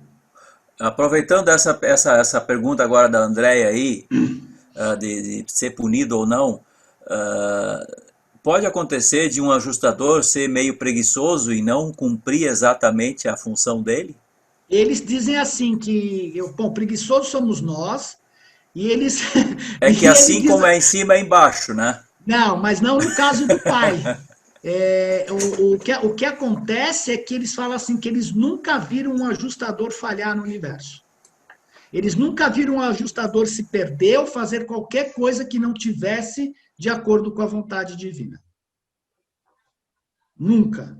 Aproveitando essa pergunta agora da Andréia aí, de ser punido ou não, pode acontecer de um ajustador ser meio preguiçoso e não cumprir exatamente a função dele? Eles dizem assim que, preguiçosos somos nós, e eles... É que assim como é em cima, é embaixo, né? Não, mas não no caso do pai. O que acontece é que eles falam assim, que eles nunca viram um ajustador falhar no universo. Eles nunca viram um ajustador se perder ou fazer qualquer coisa que não tivesse de acordo com a vontade divina. Nunca.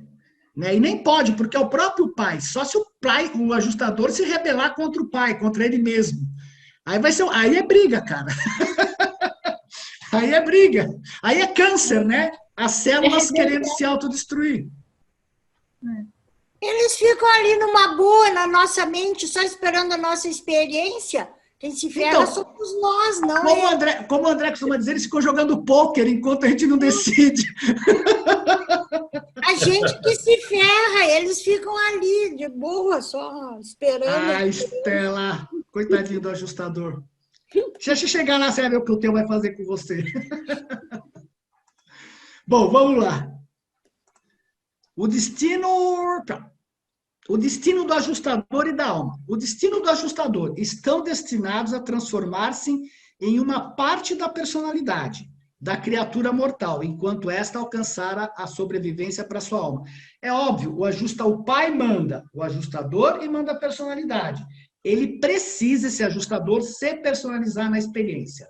Né? E nem pode, porque é o próprio pai. Só se o ajustador se rebelar contra o pai, contra ele mesmo. Aí é briga, cara. Aí é briga. Aí é câncer, né? As células querendo se autodestruir. Eles ficam ali numa boa, na nossa mente, só esperando a nossa experiência. Quem se ferra somos nós, não como o André costuma dizer, eles ficam jogando pôquer enquanto a gente não decide. A gente que se ferra, eles ficam ali, de boa, só esperando. Ah, Estela, coitadinho do ajustador. Se a gente chegar lá, você vai ver o que o teu vai fazer com você. Bom, vamos lá. O destino do ajustador e da alma. O destino do ajustador estão destinados a transformar-se em uma parte da personalidade da criatura mortal, enquanto esta alcançar a sobrevivência para sua alma. É óbvio, o pai manda o ajustador e manda a personalidade. Ele precisa, esse ajustador, se personalizar na experiência.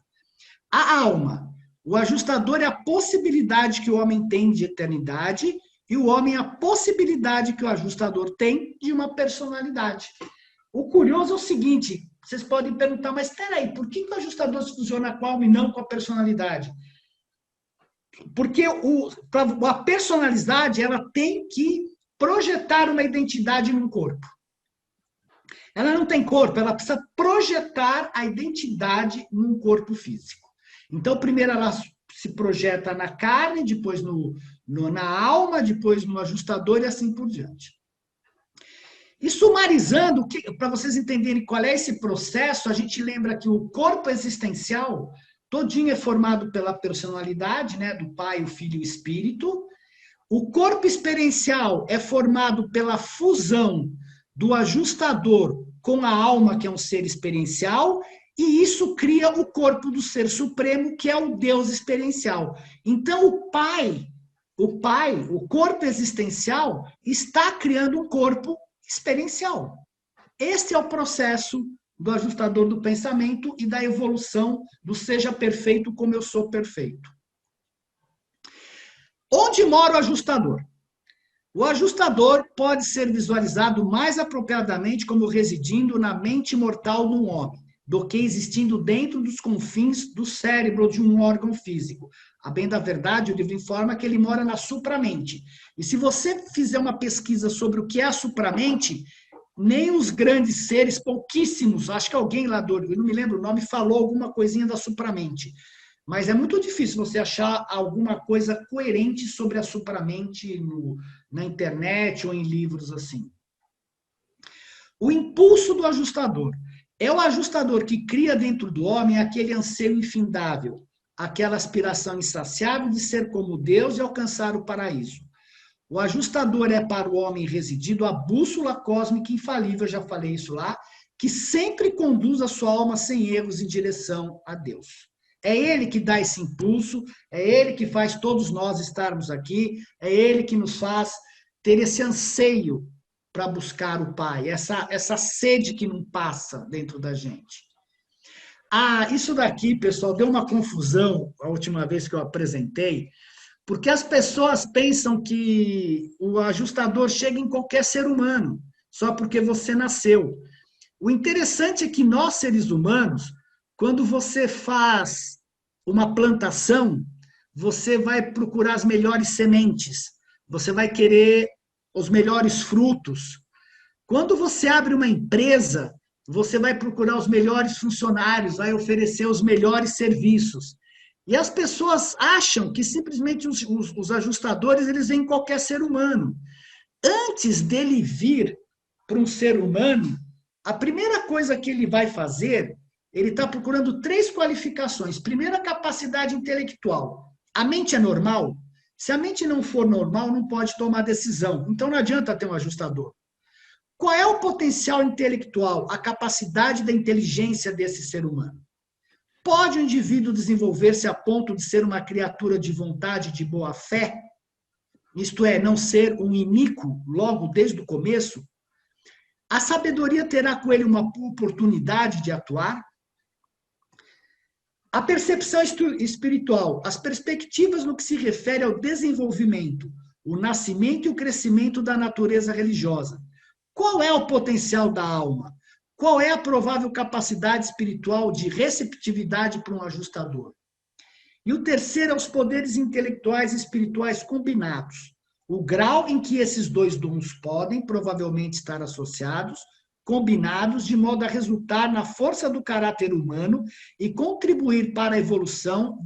A alma. O ajustador é a possibilidade que o homem tem de eternidade e o homem é a possibilidade que o ajustador tem de uma personalidade. O curioso é o seguinte, vocês podem perguntar, mas espera aí, por que o ajustador se fusiona com a alma e não com a personalidade? Porque a personalidade ela tem que projetar uma identidade num corpo. Ela não tem corpo, ela precisa projetar a identidade num corpo físico. Então, primeiro ela se projeta na carne, depois na alma, depois no ajustador e assim por diante. E sumarizando, para vocês entenderem qual é esse processo, a gente lembra que o corpo existencial todinho é formado pela personalidade, né, do pai, o filho e o espírito. O corpo experiencial é formado pela fusão do ajustador com a alma, que é um ser experiencial, e isso cria o corpo do ser supremo, que é o Deus experiencial. Então, o corpo existencial, está criando um corpo experiencial. Esse é o processo do ajustador do pensamento e da evolução do seja perfeito como eu sou perfeito. Onde mora o ajustador? O ajustador pode ser visualizado mais apropriadamente como residindo na mente mortal de um homem, do que existindo dentro dos confins do cérebro de um órgão físico. A bem da verdade, o livro informa que ele mora na supramente. E se você fizer uma pesquisa sobre o que é a supramente, nem os grandes seres, pouquíssimos, acho que alguém lá, eu não me lembro o nome, falou alguma coisinha da supramente. mas é muito difícil você achar alguma coisa coerente sobre a supramente na internet ou em livros assim. O impulso do ajustador. É o ajustador que cria dentro do homem aquele anseio infindável, aquela aspiração insaciável de ser como Deus e alcançar o paraíso. O ajustador é para o homem residido a bússola cósmica infalível, já falei isso lá, que sempre conduz a sua alma sem erros em direção a Deus. É ele que dá esse impulso, é ele que faz todos nós estarmos aqui, é ele que nos faz ter esse anseio para buscar o Pai, essa sede que não passa dentro da gente. Isso daqui, pessoal, deu uma confusão a última vez que eu apresentei, porque as pessoas pensam que o ajustador chega em qualquer ser humano, só porque você nasceu. O interessante é que nós, seres humanos, quando você faz uma plantação, você vai procurar as melhores sementes, você vai querer os melhores frutos. Quando você abre uma empresa, você vai procurar os melhores funcionários, vai oferecer os melhores serviços. E as pessoas acham que simplesmente os ajustadores, eles vêm em qualquer ser humano. Antes dele vir para um ser humano, a primeira coisa que ele vai fazer, ele está procurando 3 qualificações. Primeiro, a capacidade intelectual. A mente é normal? Se a mente não for normal, não pode tomar decisão. Então não adianta ter um ajustador. Qual é o potencial intelectual, a capacidade da inteligência desse ser humano? Pode o indivíduo desenvolver-se a ponto de ser uma criatura de vontade, de boa fé? Isto é, não ser um iníquo logo desde o começo? A sabedoria terá com ele uma oportunidade de atuar? A percepção espiritual, as perspectivas no que se refere ao desenvolvimento, o nascimento e o crescimento da natureza religiosa. Qual é o potencial da alma? Qual é a provável capacidade espiritual de receptividade para um ajustador? E o terceiro é os poderes intelectuais e espirituais combinados. O grau em que esses 2 dons podem provavelmente estar associados, combinados, de modo a resultar na força do caráter humano e contribuir para a evolução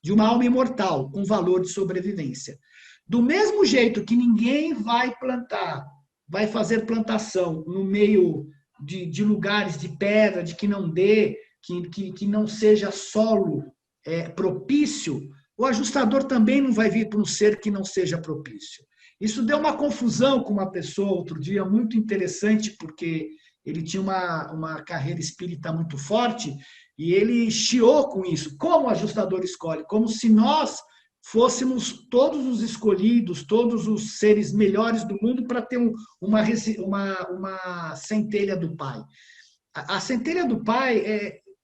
de uma alma imortal, com valor de sobrevivência. Do mesmo jeito que ninguém vai fazer plantação no meio de lugares de pedra, de que não dê, que não seja solo propício, o ajustador também não vai vir para um ser que não seja propício. Isso deu uma confusão com uma pessoa outro dia, muito interessante, porque ele tinha uma carreira espírita muito forte, e ele chiou com isso. Como o ajustador escolhe? Como se nós fôssemos todos os escolhidos, todos os seres melhores do mundo para ter uma centelha do Pai. A centelha do Pai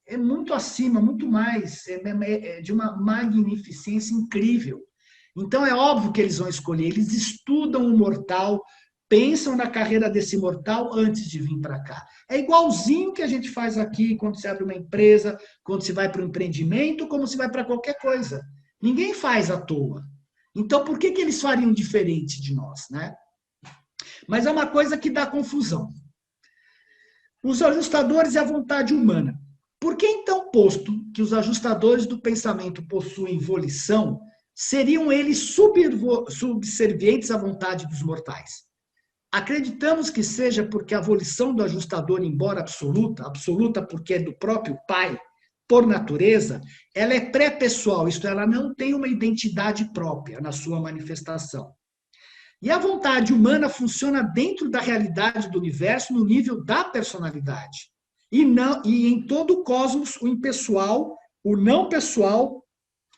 é muito acima, muito mais, é de uma magnificência incrível. Então é óbvio que eles vão escolher, eles estudam o mortal, pensam na carreira desse mortal antes de vir para cá. É igualzinho que a gente faz aqui quando se abre uma empresa, quando se vai para um empreendimento, como se vai para qualquer coisa. Ninguém faz à toa. Então, por que eles fariam diferente de nós, né? Mas é uma coisa que dá confusão. Os ajustadores e a vontade humana. Por que, então, posto que os ajustadores do pensamento possuem volição, seriam eles subservientes à vontade dos mortais? Acreditamos que seja porque a volição do ajustador, embora absoluta porque é do próprio Pai, por natureza, ela é pré-pessoal, isto é, ela não tem uma identidade própria na sua manifestação. E a vontade humana funciona dentro da realidade do universo no nível da personalidade. E em todo o cosmos, o impessoal, o não pessoal,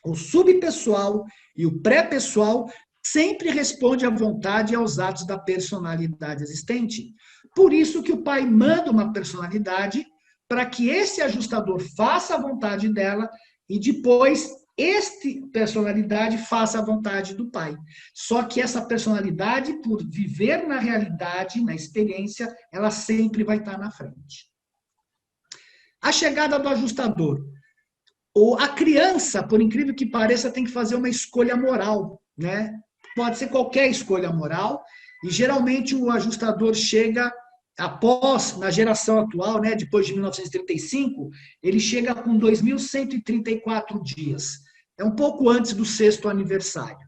o subpessoal e o pré-pessoal sempre responde à vontade e aos atos da personalidade existente. Por isso que o Pai manda uma personalidade para que esse ajustador faça a vontade dela e depois esta personalidade faça a vontade do Pai. Só que essa personalidade, por viver na realidade, na experiência, ela sempre vai estar na frente. A chegada do ajustador. A criança, por incrível que pareça, tem que fazer uma escolha moral, né? Pode ser qualquer escolha moral, e geralmente o ajustador chega após, na geração atual, né, depois de 1935, ele chega com 2.134 dias. É um pouco antes do 6º aniversário.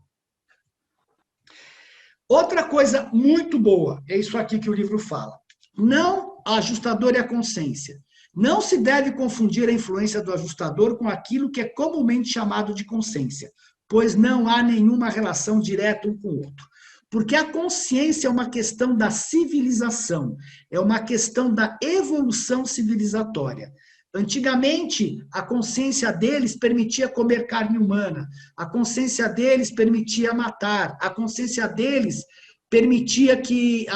Outra coisa muito boa, é isso aqui que o livro fala. Não ajustador e a consciência. Não se deve confundir a influência do ajustador com aquilo que é comumente chamado de consciência, pois não há nenhuma relação direta um com o outro. Porque a consciência é uma questão da civilização, é uma questão da evolução civilizatória. Antigamente, a consciência deles permitia comer carne humana, a consciência deles permitia matar, a consciência deles permitia que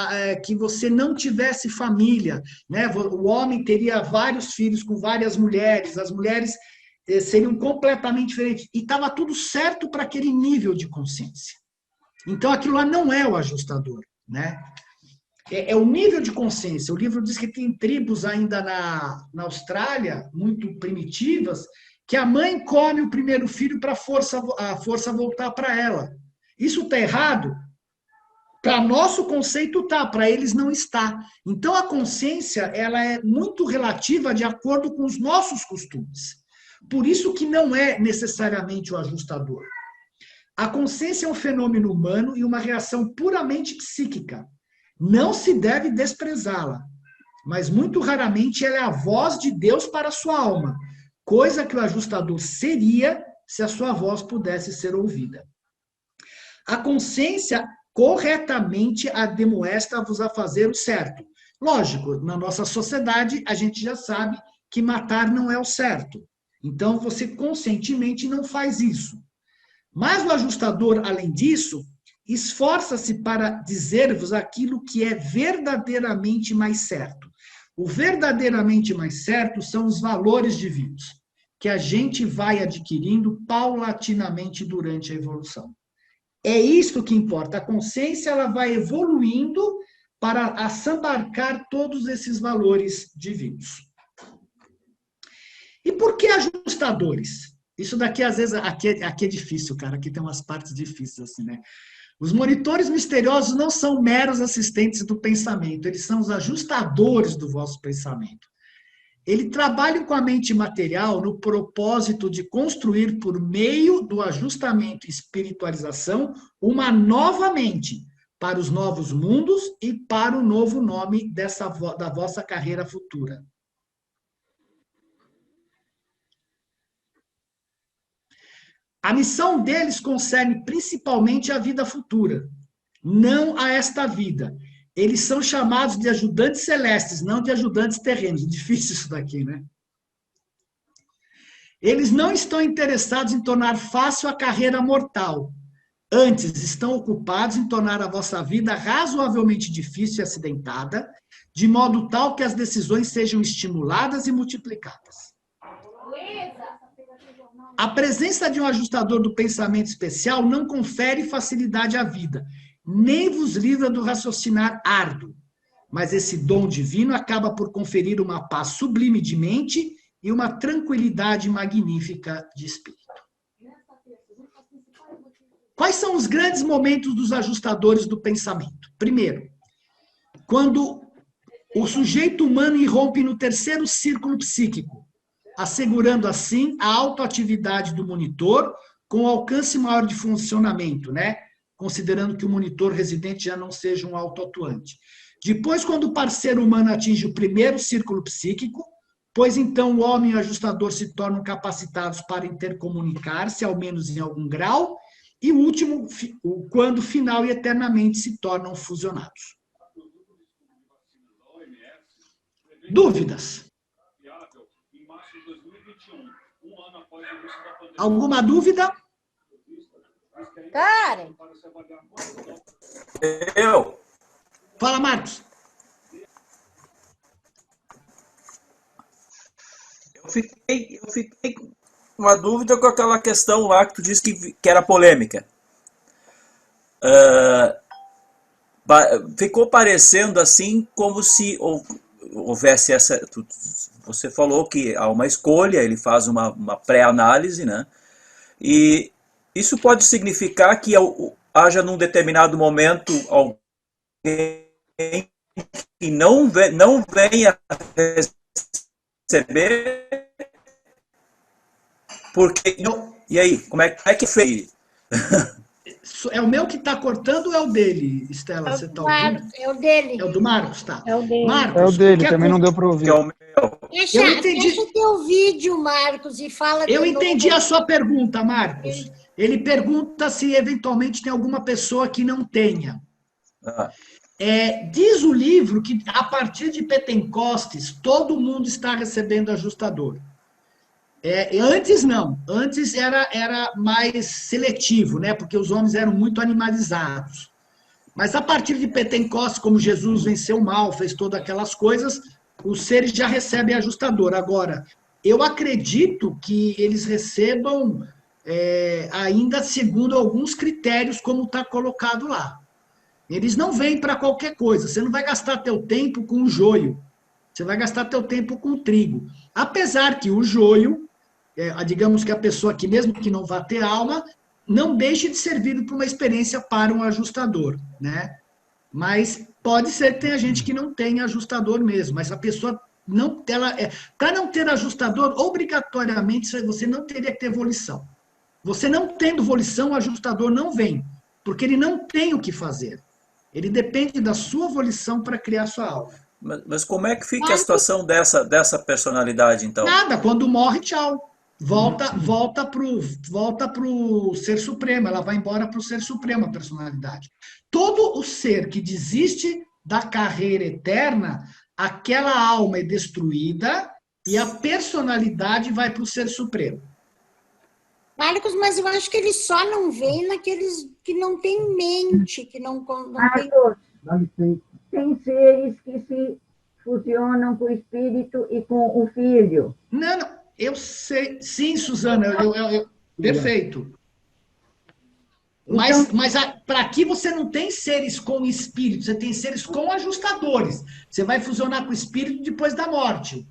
você não tivesse família, né? O homem teria vários filhos com várias mulheres, as mulheres seriam completamente diferentes. E estava tudo certo para aquele nível de consciência. Então, aquilo lá não é o ajustador, né? É o nível de consciência. O livro diz que tem tribos ainda na Austrália, muito primitivas, que a mãe come o primeiro filho para a força voltar para ela. Isso está errado? Para nosso conceito está, para eles não está. Então, a consciência ela é muito relativa de acordo com os nossos costumes. Por isso que não é necessariamente o ajustador. A consciência é um fenômeno humano e uma reação puramente psíquica. Não se deve desprezá-la, mas muito raramente ela é a voz de Deus para a sua alma, coisa que o ajustador seria se a sua voz pudesse ser ouvida. A consciência corretamente admoesta-vos a fazer o certo. Lógico, na nossa sociedade a gente já sabe que matar não é o certo. Então você conscientemente não faz isso. Mas o ajustador, além disso, esforça-se para dizer-vos aquilo que é verdadeiramente mais certo. O verdadeiramente mais certo são os valores divinos, que a gente vai adquirindo paulatinamente durante a evolução. É isso que importa. A consciência ela vai evoluindo para assambarcar todos esses valores divinos. E por que ajustadores? Isso daqui, às vezes, aqui é difícil, cara. Aqui tem umas partes difíceis, assim, né? Os monitores misteriosos não são meros assistentes do pensamento, eles são os ajustadores do vosso pensamento. Eles trabalham com a mente material no propósito de construir, por meio do ajustamento e espiritualização, uma nova mente para os novos mundos e para o novo nome da vossa carreira futura. A missão deles concerne principalmente a vida futura, não a esta vida. Eles são chamados de ajudantes celestes, não de ajudantes terrenos. Difícil isso daqui, né? Eles não estão interessados em tornar fácil a carreira mortal. Antes, estão ocupados em tornar a vossa vida razoavelmente difícil e acidentada, de modo tal que as decisões sejam estimuladas e multiplicadas. A presença de um ajustador do pensamento especial não confere facilidade à vida, nem vos livra do raciocinar árduo. Mas esse dom divino acaba por conferir uma paz sublime de mente e uma tranquilidade magnífica de espírito. Quais são os grandes momentos dos ajustadores do pensamento? Primeiro, quando o sujeito humano irrompe no terceiro círculo psíquico, assegurando assim a autoatividade do monitor com alcance maior de funcionamento, né? Considerando que o monitor residente já não seja um autoatuante. Depois, quando o parceiro humano atinge o primeiro círculo psíquico, pois então o homem e o ajustador se tornam capacitados para intercomunicar-se, ao menos em algum grau, e o último, quando final e eternamente se tornam fusionados. Dúvidas? Alguma dúvida? Karen. Eu. Fala, Marcos. Eu fiquei com uma dúvida com aquela questão lá que tu disse que era polêmica. Ficou parecendo assim como se houvesse essa... Você falou que há uma escolha, ele faz uma pré-análise, né? E isso pode significar que haja num determinado momento alguém que não venha receber, porque... E aí, como é que fez? É o meu que está cortando ou é o dele, Estela? Você está ouvindo? É o dele. É o do Marcos, tá. É o dele. Marcos, É o dele, que também não deu para ouvir. Que é o meu. Deixa, Eu entendi. deixa teu vídeo, Marcos, e fala Eu de novo. entendi a sua pergunta, Marcos. Ele pergunta se eventualmente tem alguma pessoa que não tenha. Ah, Diz o livro que a partir de Pentecostes todo mundo está recebendo ajustador. Antes não, antes era mais seletivo, né? Porque os homens eram muito animalizados. Mas a partir de Pentecostes, como Jesus venceu o mal, fez todas aquelas coisas, os seres já recebem ajustador. Agora, eu acredito que eles recebam ainda segundo alguns critérios, como está colocado lá. Eles não vêm para qualquer coisa. Você não vai gastar teu tempo com o joio. Você vai gastar teu tempo com o trigo. Apesar que o joio, digamos que a pessoa que, mesmo que não vá ter alma, não deixe de servir para uma experiência para um ajustador, né? Mas pode ser que tenha gente que não tenha ajustador mesmo, mas a pessoa não, para não ter ajustador, obrigatoriamente você não teria que ter volição. Você não tendo volição, o ajustador não vem, porque ele não tem o que fazer. Ele depende da sua volição para criar sua alma. mas como é que fica a situação dessa personalidade, então? Nada, quando morre, tchau. Volta pro Ser Supremo, ela vai embora para o Ser Supremo, a personalidade. Todo o ser que desiste da carreira eterna, aquela alma é destruída e a personalidade vai para o Ser Supremo. Marcos, mas eu acho que ele só não vem naqueles que não têm mente, que não tem... Marcos, tem seres que se fusionam com o espírito e com o filho. Não, eu sei. Sim, Suzana, perfeito. Mas para aqui você não tem seres com espírito, você tem seres com ajustadores. Você vai fusionar com o espírito depois da morte.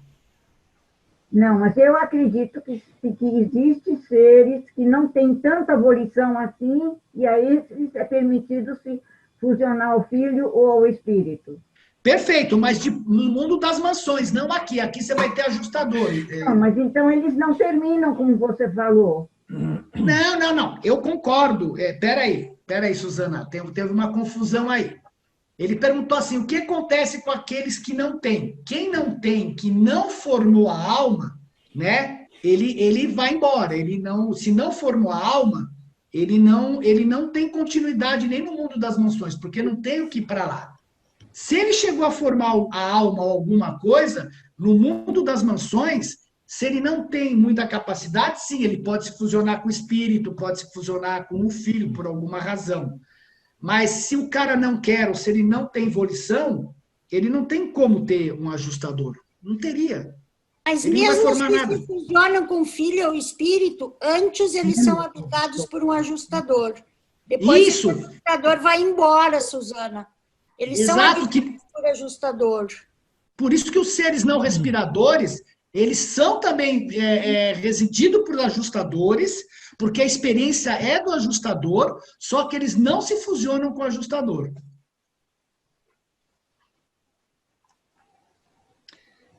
Não, mas eu acredito que existem seres que não têm tanta volição assim, e aí é permitido se fusionar ao filho ou ao espírito. Perfeito, mas no mundo das mansões, não aqui. Aqui você vai ter ajustador. Não, mas então eles não terminam como você falou. Não. Eu concordo. Peraí, Suzana. Teve uma confusão aí. Ele perguntou assim, o que acontece com aqueles que não têm? Quem não tem, que não formou a alma, né? Ele vai embora. Se não formou a alma, ele não tem continuidade nem no mundo das mansões, porque não tem o que ir para lá. Se ele chegou a formar a alma ou alguma coisa, no mundo das mansões, se ele não tem muita capacidade, sim, ele pode se fusionar com o espírito, pode se fusionar com o filho, por alguma razão. Mas se o cara não quer, ou se ele não tem volição, ele não tem como ter um ajustador. Não teria. Mas ele mesmo não vai formar nada. Se fusionam com o filho ou espírito, antes eles são habitados por um ajustador. Depois Isso. O ajustador vai embora, Suzana. Eles são habitados por ajustador. Por isso que os seres não respiradores, eles são também resididos por ajustadores, porque a experiência é do ajustador, só que eles não se fusionam com o ajustador.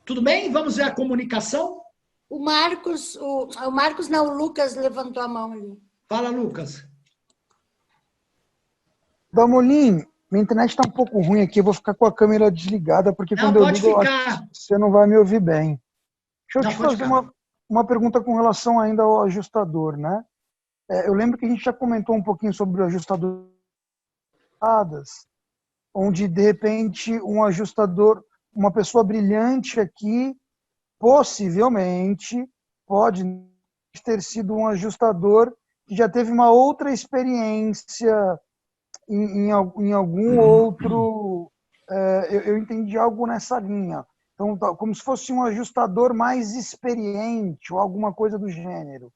Tudo bem? Vamos ver a comunicação? O Lucas levantou a mão ali. Fala, Lucas. Damolim, minha internet está um pouco ruim aqui, eu vou ficar com a câmera desligada, porque quando eu ligo, você não vai me ouvir bem. Deixa eu te fazer uma pergunta com relação ainda ao ajustador, né? Eu lembro que a gente já comentou um pouquinho sobre o ajustador, onde, de repente, um ajustador, uma pessoa brilhante aqui, possivelmente, pode ter sido um ajustador que já teve uma outra experiência em algum outro... eu entendi algo nessa linha. Então, como se fosse um ajustador mais experiente ou alguma coisa do gênero.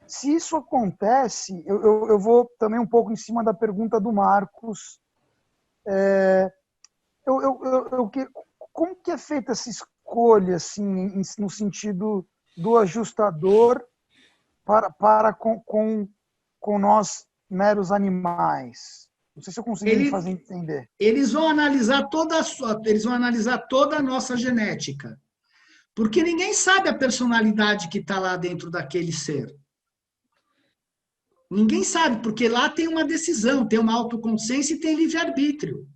Se isso acontece, eu vou também um pouco em cima da pergunta do Marcos. Como que é feita essa escolha, assim, no sentido do ajustador para com nós meros animais? Não sei se eu consegui me fazer entender. Eles vão analisar toda a nossa genética. Porque ninguém sabe a personalidade que está lá dentro daquele ser. Ninguém sabe, porque lá tem uma decisão, tem uma autoconsciência e tem livre-arbítrio.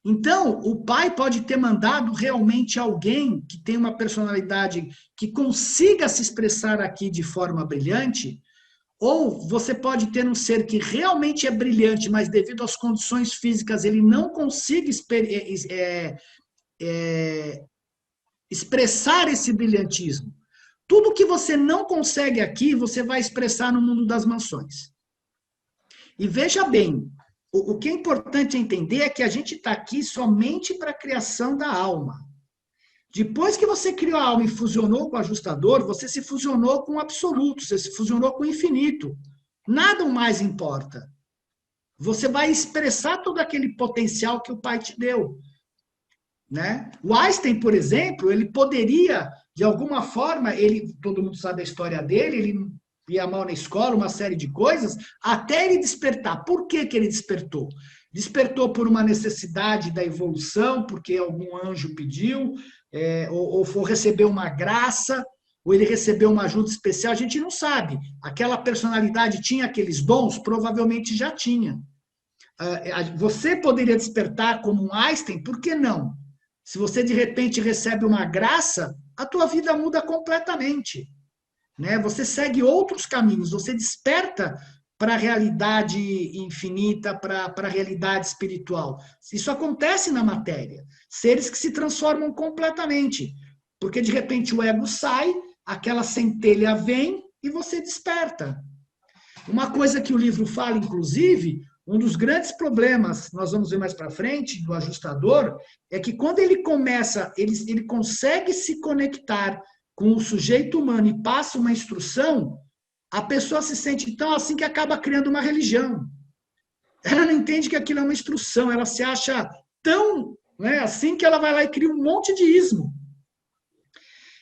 Então, o pai pode ter mandado realmente alguém que tem uma personalidade que consiga se expressar aqui de forma brilhante, ou você pode ter um ser que realmente é brilhante, mas devido às condições físicas ele não consiga expressar esse brilhantismo. Tudo que você não consegue aqui, você vai expressar no mundo das mansões. E veja bem, o que é importante entender é que a gente está aqui somente para a criação da alma. Depois que você criou a alma e fusionou com o ajustador, você se fusionou com o absoluto, você se fusionou com o infinito. Nada mais importa. Você vai expressar todo aquele potencial que o pai te deu. Né? O Einstein, por exemplo, ele poderia, de alguma forma, todo mundo sabe a história dele, ele ia mal na escola, uma série de coisas, até ele despertar. Por que ele despertou? Despertou por uma necessidade da evolução, porque algum anjo pediu, ou recebeu uma graça, ou ele recebeu uma ajuda especial, a gente não sabe. Aquela personalidade tinha aqueles dons? Provavelmente já tinha. Você poderia despertar como um Einstein? Por que não? Se você, de repente, recebe uma graça, a tua vida muda completamente. Né? Você segue outros caminhos, você desperta para a realidade infinita, para a realidade espiritual. Isso acontece na matéria. Seres que se transformam completamente. Porque, de repente, o ego sai, aquela centelha vem e você desperta. Uma coisa que o livro fala, inclusive, um dos grandes problemas, nós vamos ver mais para frente, do ajustador, é que quando ele começa, ele consegue se conectar com o sujeito humano e passa uma instrução, a pessoa se sente tão assim que acaba criando uma religião. Ela não entende que aquilo é uma instrução, ela se acha tão assim que ela vai lá e cria um monte de ismo.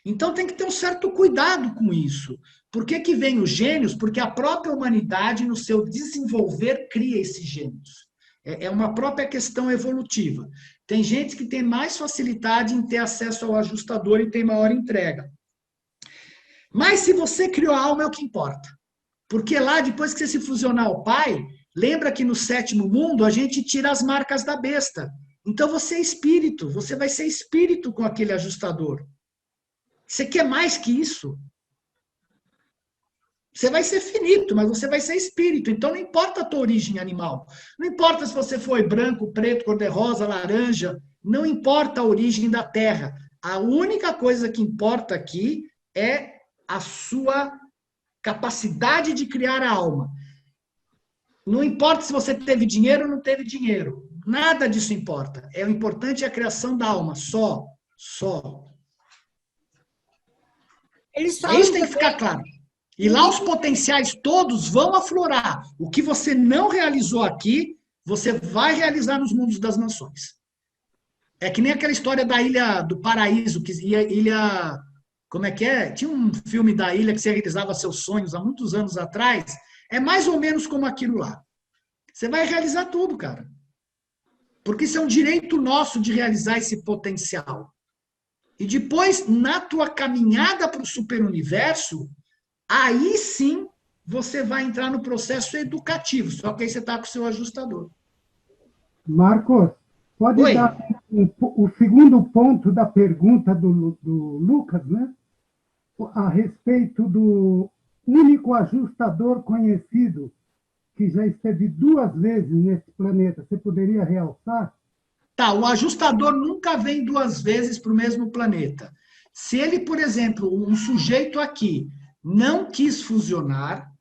Então tem que ter um certo cuidado com isso. Por que vem os gênios? Porque a própria humanidade, no seu desenvolver, cria esses gênios. É uma própria questão evolutiva. Tem gente que tem mais facilidade em ter acesso ao ajustador e tem maior entrega. Mas se você criou a alma, é o que importa. Porque lá, depois que você se fusionar ao pai, lembra que no sétimo mundo a gente tira as marcas da besta. Então você é espírito, você vai ser espírito com aquele ajustador. Você quer mais que isso? Você vai ser finito, mas você vai ser espírito. Então não importa a tua origem animal. Não importa se você foi branco, preto, cor-de-rosa, laranja. Não importa a origem da terra. A única coisa que importa aqui é a sua capacidade de criar a alma. Não importa se você teve dinheiro ou não teve dinheiro. Nada disso importa. O importante é a criação da alma. Só. Isso tem que ficar claro. E lá os potenciais todos vão aflorar. O que você não realizou aqui, você vai realizar nos mundos das mansões. É que nem aquela história da Ilha do Paraíso, que ilha... Como é que é? Tinha um filme da ilha que você realizava seus sonhos há muitos anos atrás. É mais ou menos como aquilo lá. Você vai realizar tudo, cara. Porque isso é um direito nosso de realizar esse potencial. E depois, na tua caminhada para o superuniverso, aí sim você vai entrar no processo educativo. Só que aí você está com o seu ajustador. Marcos, pode dar o segundo ponto da pergunta do Lucas, né? A respeito do único ajustador conhecido que já esteve 2 vezes nesse planeta. Você poderia realçar? Tá, o ajustador nunca vem 2 vezes para o mesmo planeta. Se ele, por exemplo, um sujeito aqui não quis fusionar,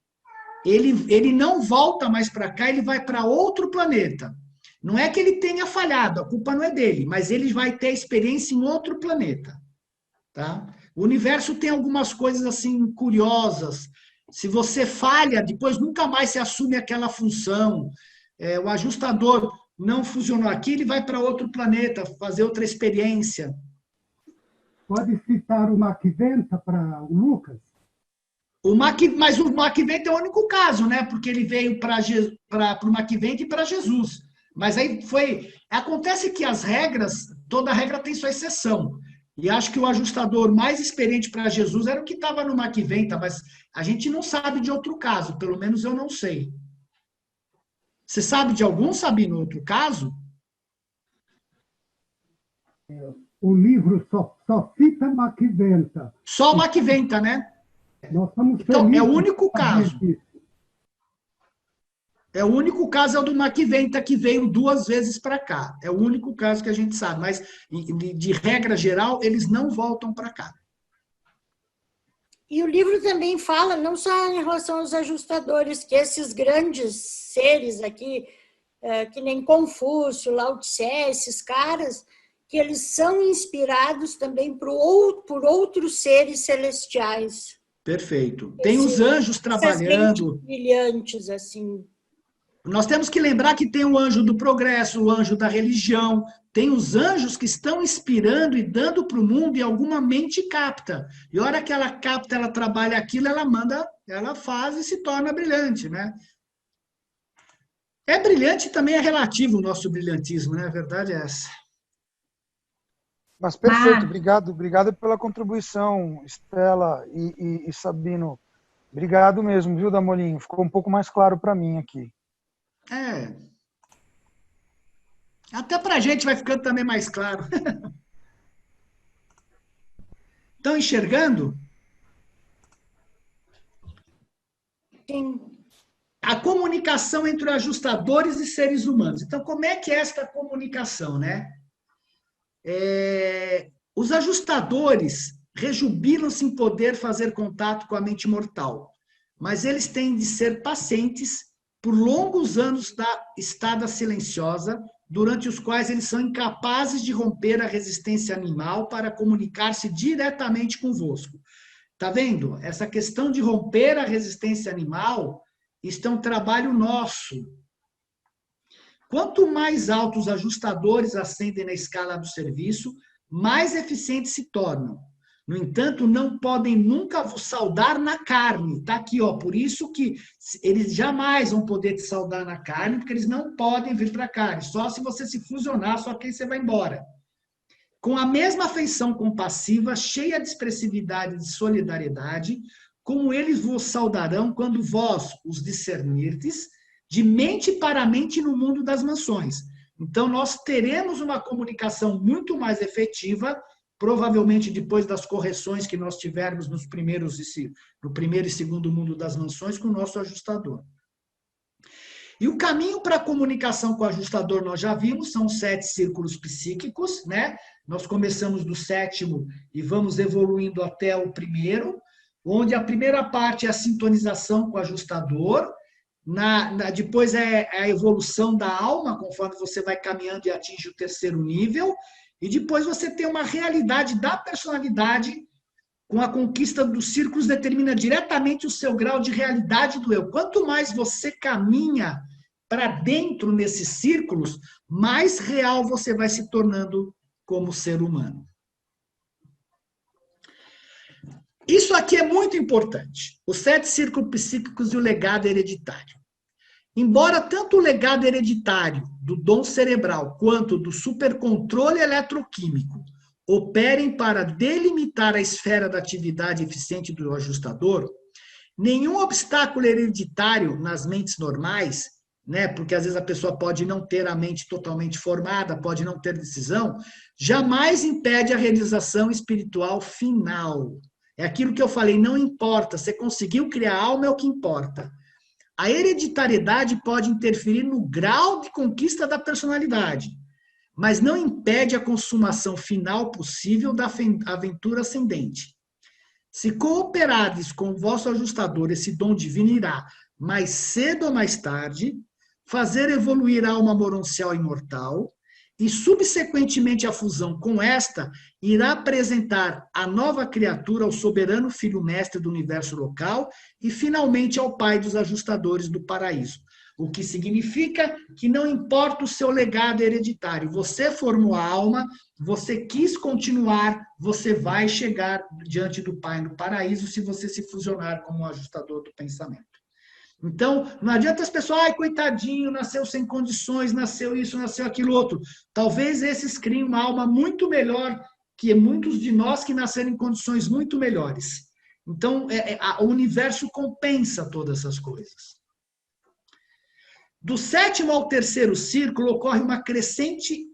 ele não volta mais para cá, ele vai para outro planeta. Não é que ele tenha falhado, a culpa não é dele, mas ele vai ter experiência em outro planeta. Tá? O universo tem algumas coisas assim curiosas. Se você falha, depois nunca mais se assume aquela função. O ajustador não fusionou aqui, ele vai para outro planeta, fazer outra experiência. Pode citar o Macventa para o Lucas? Mas o Macventa é o único caso, né? Porque ele veio para o Macventa e para Jesus. Mas aí foi... Acontece que as regras, toda regra tem sua exceção. E acho que o ajustador mais experiente para Jesus era o que estava no Maquiventa, mas a gente não sabe de outro caso, pelo menos eu não sei. Você sabe de algum, Sabino, outro caso? O livro só cita Maquiventa. Só o Maquiventa, né? Nós estamos Então, é o felizes único de saber caso. disso. É o único caso é o do Maquiventa, que veio 2 vezes para cá. É o único caso que a gente sabe, mas de regra geral, eles não voltam para cá. E o livro também fala, não só em relação aos ajustadores, que esses grandes seres aqui, que nem Confúcio, Lao Tse, esses caras, que eles são inspirados também por outros seres celestiais. Perfeito. Tem os anjos trabalhando. Brilhantes, assim. Nós temos que lembrar que tem o anjo do progresso, o anjo da religião, tem os anjos que estão inspirando e dando para o mundo e alguma mente capta. E a hora que ela capta, ela trabalha aquilo, ela manda, ela faz e se torna brilhante, né? É brilhante e também é relativo o nosso brilhantismo, né? A verdade é essa. Mas perfeito, obrigado pela contribuição, Estela e Sabino. Obrigado mesmo, viu, Damolinho? Ficou um pouco mais claro para mim aqui. É. Até para a gente vai ficando também mais claro. Estão enxergando? Sim. A comunicação entre ajustadores e seres humanos. Então, como é que é esta comunicação, né? Os ajustadores rejubilam-se em poder fazer contato com a mente mortal, mas eles têm de ser pacientes por longos anos da estada silenciosa, durante os quais eles são incapazes de romper a resistência animal para comunicar-se diretamente convosco. Tá vendo? Essa questão de romper a resistência animal, isto é um trabalho nosso. Quanto mais altos os ajustadores ascendem na escala do serviço, mais eficientes se tornam. No entanto, não podem nunca vos saudar na carne. Está aqui, ó. Por isso que eles jamais vão poder te saudar na carne, porque eles não podem vir para a carne. Só se você se fusionar, só que aí você vai embora. Com a mesma afeição compassiva, cheia de expressividade e de solidariedade, como eles vos saudarão quando vós os discernirdes de mente para mente no mundo das mansões. Então, nós teremos uma comunicação muito mais efetiva, provavelmente depois das correções que nós tivermos no primeiro e segundo mundo das mansões com o nosso ajustador. E o caminho para a comunicação com o ajustador nós já vimos, são 7 círculos psíquicos, né? Nós começamos do 7º e vamos evoluindo até o 1º, onde a primeira parte é a sintonização com o ajustador, depois é a evolução da alma, conforme você vai caminhando e atinge o 3º nível, e depois você tem uma realidade da personalidade, com a conquista dos círculos, determina diretamente o seu grau de realidade do eu. Quanto mais você caminha para dentro nesses círculos, mais real você vai se tornando como ser humano. Isso aqui é muito importante. Os 7 círculos psíquicos e o legado hereditário. Embora tanto o legado hereditário do dom cerebral quanto do supercontrole eletroquímico operem para delimitar a esfera da atividade eficiente do ajustador, nenhum obstáculo hereditário nas mentes normais, né, porque às vezes a pessoa pode não ter a mente totalmente formada, pode não ter decisão, jamais impede a realização espiritual final. É aquilo que eu falei, não importa, você conseguiu criar alma, é o que importa. A hereditariedade pode interferir no grau de conquista da personalidade, mas não impede a consumação final possível da aventura ascendente. Se cooperardes com o vosso ajustador, esse dom divino irá, mais cedo ou mais tarde, fazer evoluir a alma moroncial imortal, e, subsequentemente, a fusão com esta irá apresentar a nova criatura ao soberano Filho Mestre do universo local e, finalmente, ao Pai dos ajustadores do paraíso. O que significa que não importa o seu legado hereditário. Você formou a alma, você quis continuar, você vai chegar diante do Pai no paraíso se você se fusionar como um ajustador do pensamento. Então, não adianta as pessoas, ai, coitadinho, nasceu sem condições, nasceu isso, nasceu aquilo outro. Talvez esses criem uma alma muito melhor que muitos de nós que nasceram em condições muito melhores. Então, o universo compensa todas essas coisas. Do 7º ao 3º círculo, ocorre uma crescente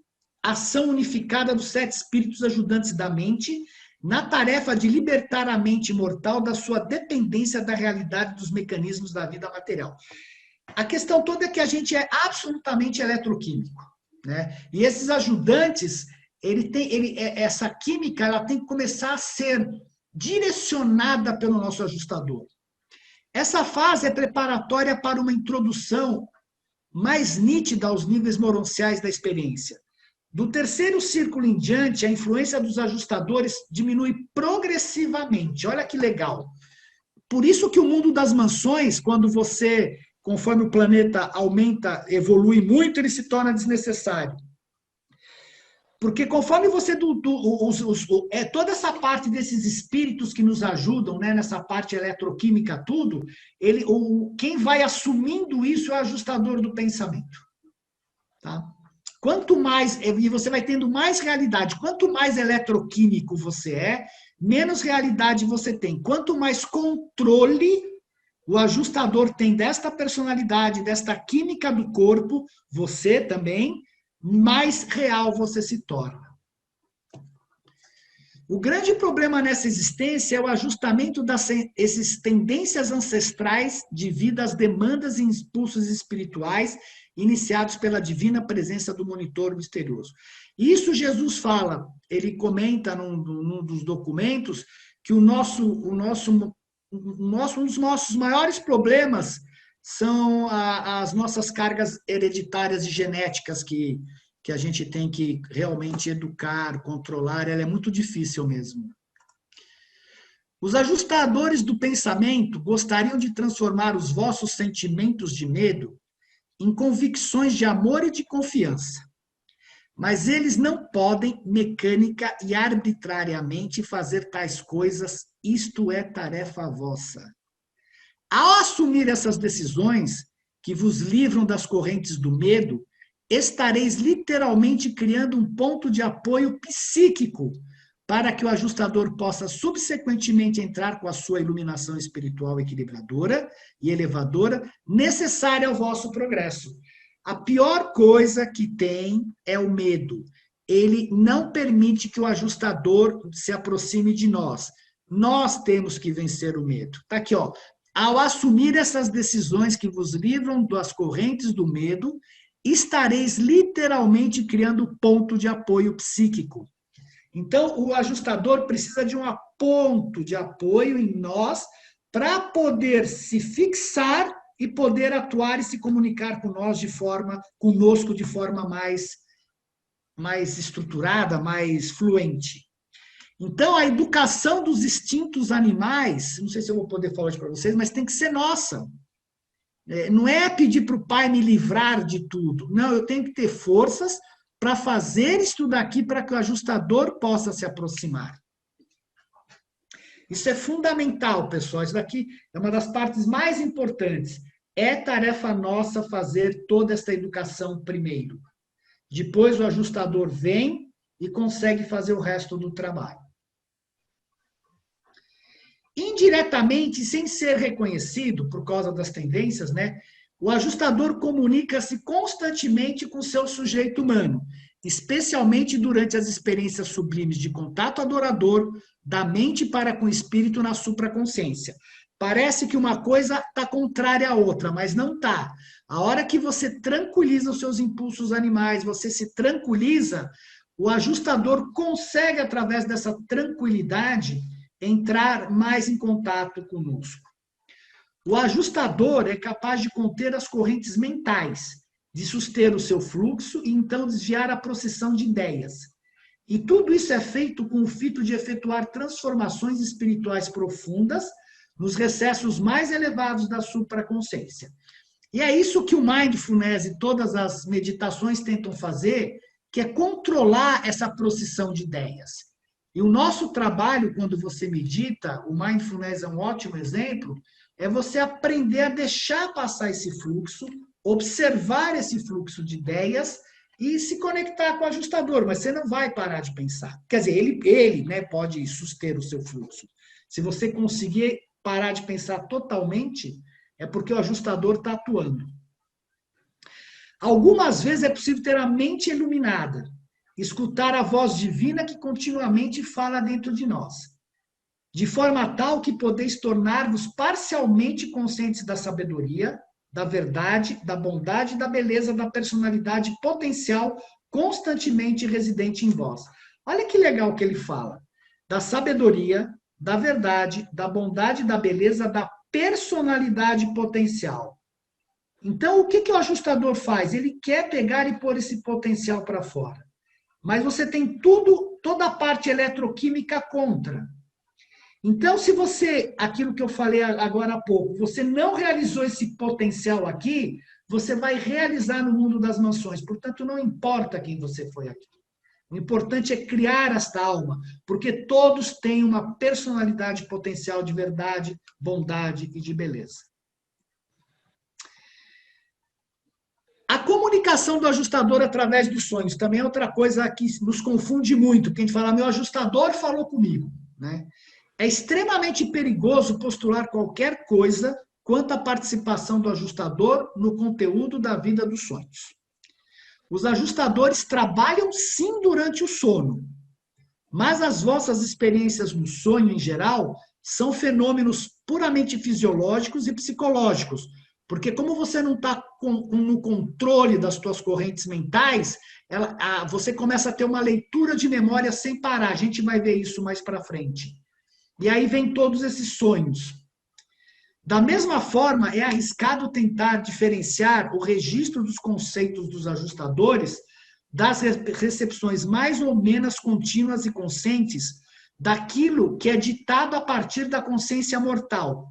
ação unificada dos 7 espíritos ajudantes da mente, na tarefa de libertar a mente mortal da sua dependência da realidade dos mecanismos da vida material. A questão toda é que a gente é absolutamente eletroquímico, né? E esses ajudantes, essa química, ela tem que começar a ser direcionada pelo nosso ajustador. Essa fase é preparatória para uma introdução mais nítida aos níveis moronciais da experiência. Do 3º círculo em diante, a influência dos ajustadores diminui progressivamente. Olha que legal. Por isso que o mundo das mansões, quando você, conforme o planeta aumenta, evolui muito, ele se torna desnecessário. Porque conforme você... toda essa parte desses espíritos que nos ajudam, né, nessa parte eletroquímica, tudo, quem vai assumindo isso é o ajustador do pensamento. Tá? Quanto mais, e você vai tendo mais realidade, quanto mais eletroquímico você é, menos realidade você tem. Quanto mais controle o ajustador tem desta personalidade, desta química do corpo, você também, mais real você se torna. O grande problema nessa existência é o ajustamento dessas tendências ancestrais devido às demandas e impulsos espirituais iniciados pela divina presença do monitor misterioso. Isso Jesus fala, ele comenta num dos documentos que um dos nossos maiores problemas são as nossas cargas hereditárias e genéticas que a gente tem que realmente educar, controlar, ela é muito difícil mesmo. Os ajustadores do pensamento gostariam de transformar os vossos sentimentos de medo em convicções de amor e de confiança. Mas eles não podem, mecânica e arbitrariamente, fazer tais coisas, isto é tarefa vossa. Ao assumir essas decisões, que vos livram das correntes do medo, estareis literalmente criando um ponto de apoio psíquico para que o ajustador possa subsequentemente entrar com a sua iluminação espiritual equilibradora e elevadora necessária ao vosso progresso. A pior coisa que tem é o medo. Ele não permite que o ajustador se aproxime de nós. Nós temos que vencer o medo. Tá aqui, ó. Ao assumir essas decisões que vos livram das correntes do medo, estareis literalmente criando ponto de apoio psíquico. Então, o ajustador precisa de um ponto de apoio em nós para poder se fixar e poder atuar e se comunicar conosco de forma mais estruturada, mais fluente. Então, a educação dos instintos animais, não sei se eu vou poder falar isso para vocês, mas tem que ser nossa. Não é pedir para o pai me livrar de tudo. Não, eu tenho que ter forças para fazer isso daqui para que o ajustador possa se aproximar. Isso é fundamental, pessoal. Isso daqui é uma das partes mais importantes. É tarefa nossa fazer toda essa educação primeiro. Depois o ajustador vem e consegue fazer o resto do trabalho. Indiretamente, sem ser reconhecido por causa das tendências, né? O ajustador comunica-se constantemente com seu sujeito humano, especialmente durante as experiências sublimes de contato adorador da mente para com o espírito na supraconsciência. Parece que uma coisa está contrária à outra, mas não está. A hora que você tranquiliza os seus impulsos animais, você se tranquiliza, o ajustador consegue, através dessa tranquilidade, entrar mais em contato conosco. O ajustador é capaz de conter as correntes mentais, de suster o seu fluxo e então desviar a procissão de ideias. E tudo isso é feito com o fito de efetuar transformações espirituais profundas nos recessos mais elevados da supraconsciência. E é isso que o Mindfulness e todas as meditações tentam fazer, que é controlar essa procissão de ideias. E o nosso trabalho, quando você medita, o Mindfulness é um ótimo exemplo, é você aprender a deixar passar esse fluxo, observar esse fluxo de ideias e se conectar com o ajustador, mas você não vai parar de pensar. Quer dizer, ele né, pode suster o seu fluxo. Se você conseguir parar de pensar totalmente, é porque o ajustador está atuando. Algumas vezes é possível ter a mente iluminada, escutar a voz divina que continuamente fala dentro de nós, de forma tal que podeis tornar-vos parcialmente conscientes da sabedoria, da verdade, da bondade, da beleza, da personalidade potencial constantemente residente em vós. Olha que legal que ele fala. Da sabedoria, da verdade, da bondade, da beleza, da personalidade potencial. Então, o que o ajustador faz? Ele quer pegar e pôr esse potencial para fora. Mas você tem toda a parte eletroquímica contra. Então, se você, aquilo que eu falei agora há pouco, você não realizou esse potencial aqui, você vai realizar no mundo das mansões. Portanto, não importa quem você foi aqui. O importante é criar esta alma, porque todos têm uma personalidade potencial de verdade, bondade e de beleza. A comunicação do ajustador através dos sonhos também é outra coisa que nos confunde muito. Porque a gente fala, meu ajustador falou comigo, né? É extremamente perigoso postular qualquer coisa quanto à participação do ajustador no conteúdo da vida dos sonhos. Os ajustadores trabalham sim durante o sono, mas as vossas experiências no sonho, em geral, são fenômenos puramente fisiológicos e psicológicos, porque como você não está no controle das suas correntes mentais, você começa a ter uma leitura de memória sem parar. A gente vai ver isso mais para frente. E aí vem todos esses sonhos. Da mesma forma, é arriscado tentar diferenciar o registro dos conceitos dos ajustadores das recepções mais ou menos contínuas e conscientes daquilo que é ditado a partir da consciência mortal.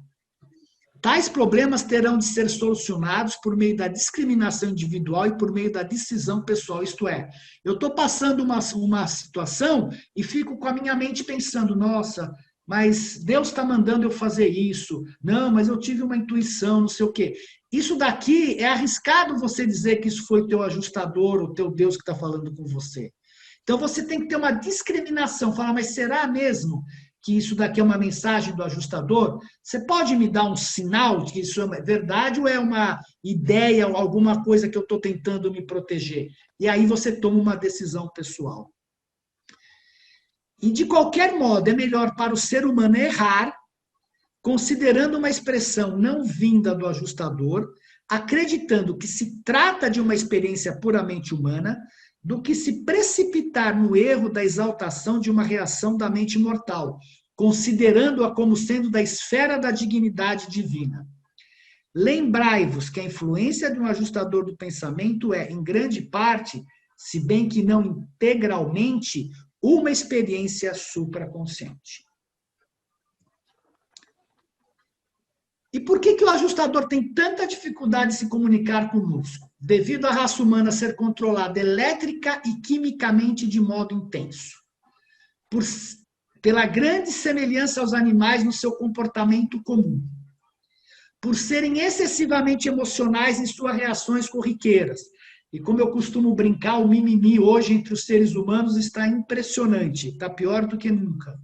Tais problemas terão de ser solucionados por meio da discriminação individual e por meio da decisão pessoal. Isto é, eu estou passando uma situação e fico com a minha mente pensando, nossa, mas Deus está mandando eu fazer isso. Não, mas eu tive uma intuição, não sei o quê. Isso daqui é arriscado você dizer que isso foi o teu ajustador, o teu Deus que está falando com você. Então você tem que ter uma discriminação, falar, mas será mesmo que isso daqui é uma mensagem do ajustador? Você pode me dar um sinal de que isso é verdade ou é uma ideia ou alguma coisa que eu estou tentando me proteger? E aí você toma uma decisão pessoal. E, de qualquer modo, é melhor para o ser humano errar, considerando uma expressão não vinda do ajustador, acreditando que se trata de uma experiência puramente humana, do que se precipitar no erro da exaltação de uma reação da mente mortal, considerando-a como sendo da esfera da dignidade divina. Lembrai-vos que a influência de um ajustador do pensamento é, em grande parte, se bem que não integralmente, uma experiência supraconsciente. E por que o ajustador tem tanta dificuldade de se comunicar conosco? Devido à raça humana ser controlada elétrica e quimicamente de modo intenso. Pela grande semelhança aos animais no seu comportamento comum. Por serem excessivamente emocionais em suas reações corriqueiras. E como eu costumo brincar, o mimimi hoje entre os seres humanos está impressionante, está pior do que nunca.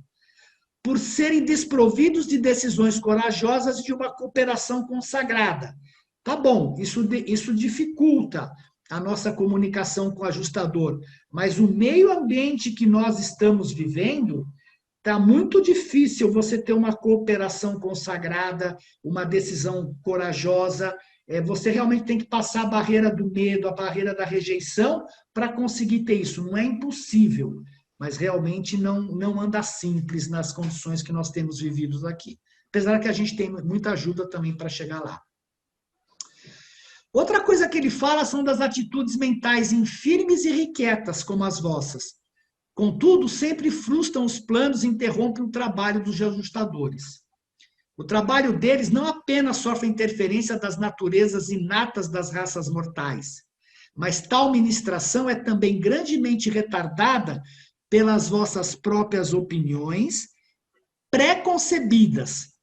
Por serem desprovidos de decisões corajosas e de uma cooperação consagrada. Tá bom, isso dificulta a nossa comunicação com o ajustador, mas o meio ambiente que nós estamos vivendo, está muito difícil você ter uma cooperação consagrada, uma decisão corajosa. Você realmente tem que passar a barreira do medo, a barreira da rejeição, para conseguir ter isso. Não é impossível, mas realmente não anda simples nas condições que nós temos vivido aqui. Apesar que a gente tem muita ajuda também para chegar lá. Outra coisa que ele fala são das atitudes mentais infirmes e irrequietas, como as vossas. Contudo, sempre frustram os planos e interrompem o trabalho dos ajustadores. O trabalho deles não apenas sofre interferência das naturezas inatas das raças mortais, mas tal ministração é também grandemente retardada pelas vossas próprias opiniões preconcebidas,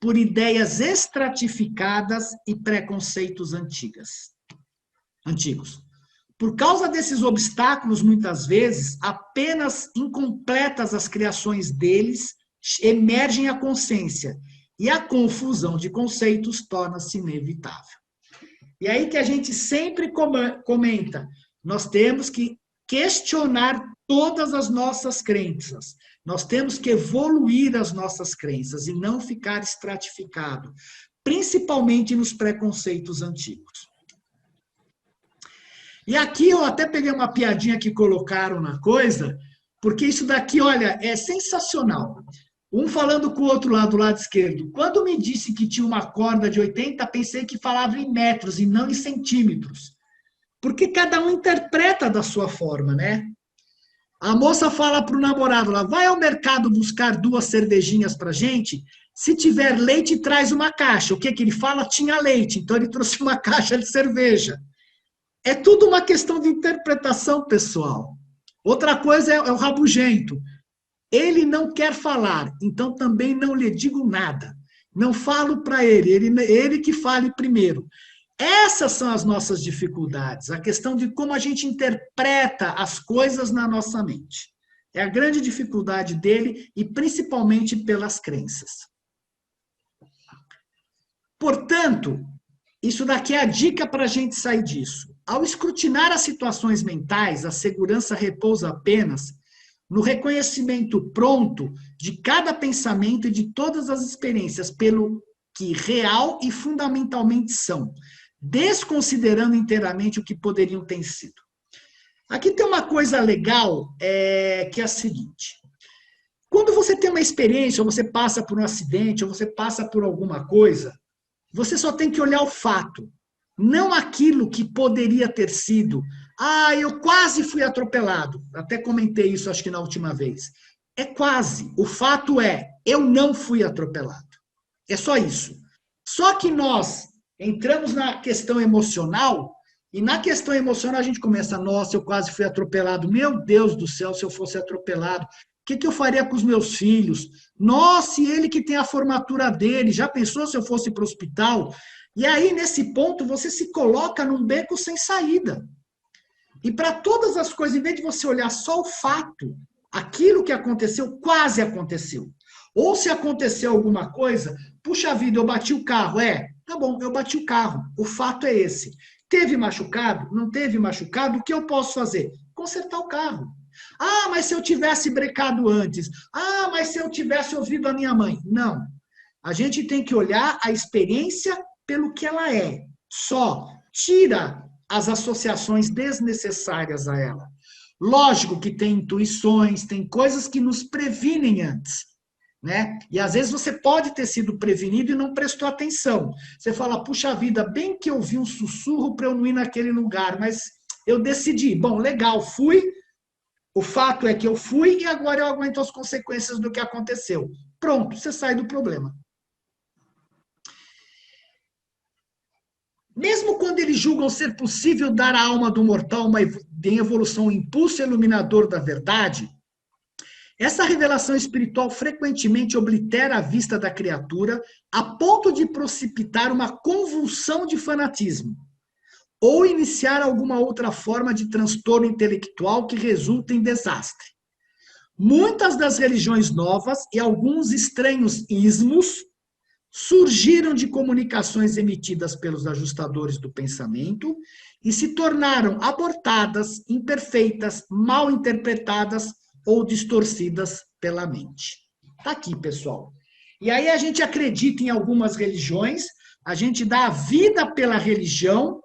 por ideias estratificadas e preconceitos antigos. Por causa desses obstáculos, muitas vezes, apenas incompletas as criações deles emergem a consciência, e a confusão de conceitos torna-se inevitável. E aí que a gente sempre comenta, nós temos que questionar todas as nossas crenças, nós temos que evoluir as nossas crenças e não ficar estratificado, principalmente nos preconceitos antigos. E aqui eu até peguei uma piadinha que colocaram na coisa, porque isso daqui, olha, é sensacional. Um falando com o outro lá do lado esquerdo. Quando me disse que tinha uma corda de 80, pensei que falava em metros e não em centímetros. Porque cada um interpreta da sua forma, né? A moça fala para o namorado lá, vai ao mercado buscar 2 cervejinhas para gente, se tiver leite, traz uma caixa. O que ele fala? Tinha leite, então ele trouxe uma caixa de cerveja. É tudo uma questão de interpretação, pessoal. Outra coisa é o rabugento. Ele não quer falar, então também não lhe digo nada. Não falo para ele que fale primeiro. Essas são as nossas dificuldades, a questão de como a gente interpreta as coisas na nossa mente. É a grande dificuldade dele e principalmente pelas crenças. Portanto, isso daqui é a dica para a gente sair disso. Ao escrutinar as situações mentais, a segurança repousa apenas no reconhecimento pronto de cada pensamento e de todas as experiências pelo que real e fundamentalmente são, desconsiderando inteiramente o que poderiam ter sido. Aqui tem uma coisa legal, que é a seguinte. Quando você tem uma experiência, ou você passa por um acidente, ou você passa por alguma coisa, você só tem que olhar o fato, não aquilo que poderia ter sido. Ah, eu quase fui atropelado. Até comentei isso, acho que na última vez. É quase. O fato é, eu não fui atropelado. É só isso. Só que nós entramos na questão emocional, e na questão emocional a gente começa, nossa, eu quase fui atropelado. Meu Deus do céu, se eu fosse atropelado, o que eu faria com os meus filhos? Nossa, e ele que tem a formatura dele, já pensou se eu fosse para o hospital? E aí, nesse ponto, você se coloca num beco sem saída. E para todas as coisas, em vez de você olhar só o fato, aquilo que aconteceu, quase aconteceu. Ou se aconteceu alguma coisa, puxa vida, eu bati o carro. Tá bom, eu bati o carro. O fato é esse. Teve machucado? Não teve machucado? O que eu posso fazer? Consertar o carro. Ah, mas se eu tivesse brecado antes. Ah, mas se eu tivesse ouvido a minha mãe. Não. A gente tem que olhar a experiência pelo que ela é. Só tira as associações desnecessárias a ela. Lógico que tem intuições, tem coisas que nos previnem antes, né? E às vezes você pode ter sido prevenido e não prestou atenção. Você fala, puxa vida, bem que eu vi um sussurro para eu não ir naquele lugar, mas eu decidi, bom, legal, fui, o fato é que eu fui e agora eu aguento as consequências do que aconteceu. Pronto, você sai do problema. Mesmo quando eles julgam ser possível dar à alma do mortal uma evolução, um impulso iluminador da verdade, essa revelação espiritual frequentemente oblitera a vista da criatura a ponto de precipitar uma convulsão de fanatismo ou iniciar alguma outra forma de transtorno intelectual que resulta em desastre. Muitas das religiões novas e alguns estranhos ismos surgiram de comunicações emitidas pelos ajustadores do pensamento e se tornaram abortadas, imperfeitas, mal interpretadas ou distorcidas pela mente. Está aqui, pessoal. E aí a gente acredita em algumas religiões, a gente dá a vida pela religião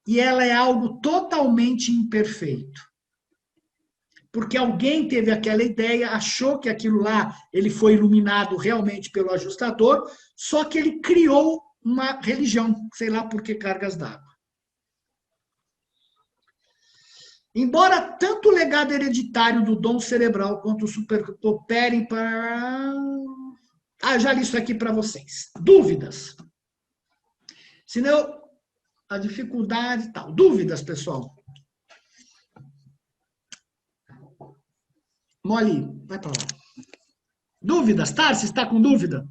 e ela é algo totalmente imperfeito. Porque alguém teve aquela ideia, achou que aquilo lá, ele foi iluminado realmente pelo ajustador, só que ele criou uma religião, sei lá por que cargas d'água. Embora tanto o legado hereditário do dom cerebral quanto o superoperem para... já li isso aqui para vocês. Dúvidas? Senão, a dificuldade e tal. Dúvidas, pessoal? Moli, vai para lá. Dúvidas, Tarsi, está com dúvida?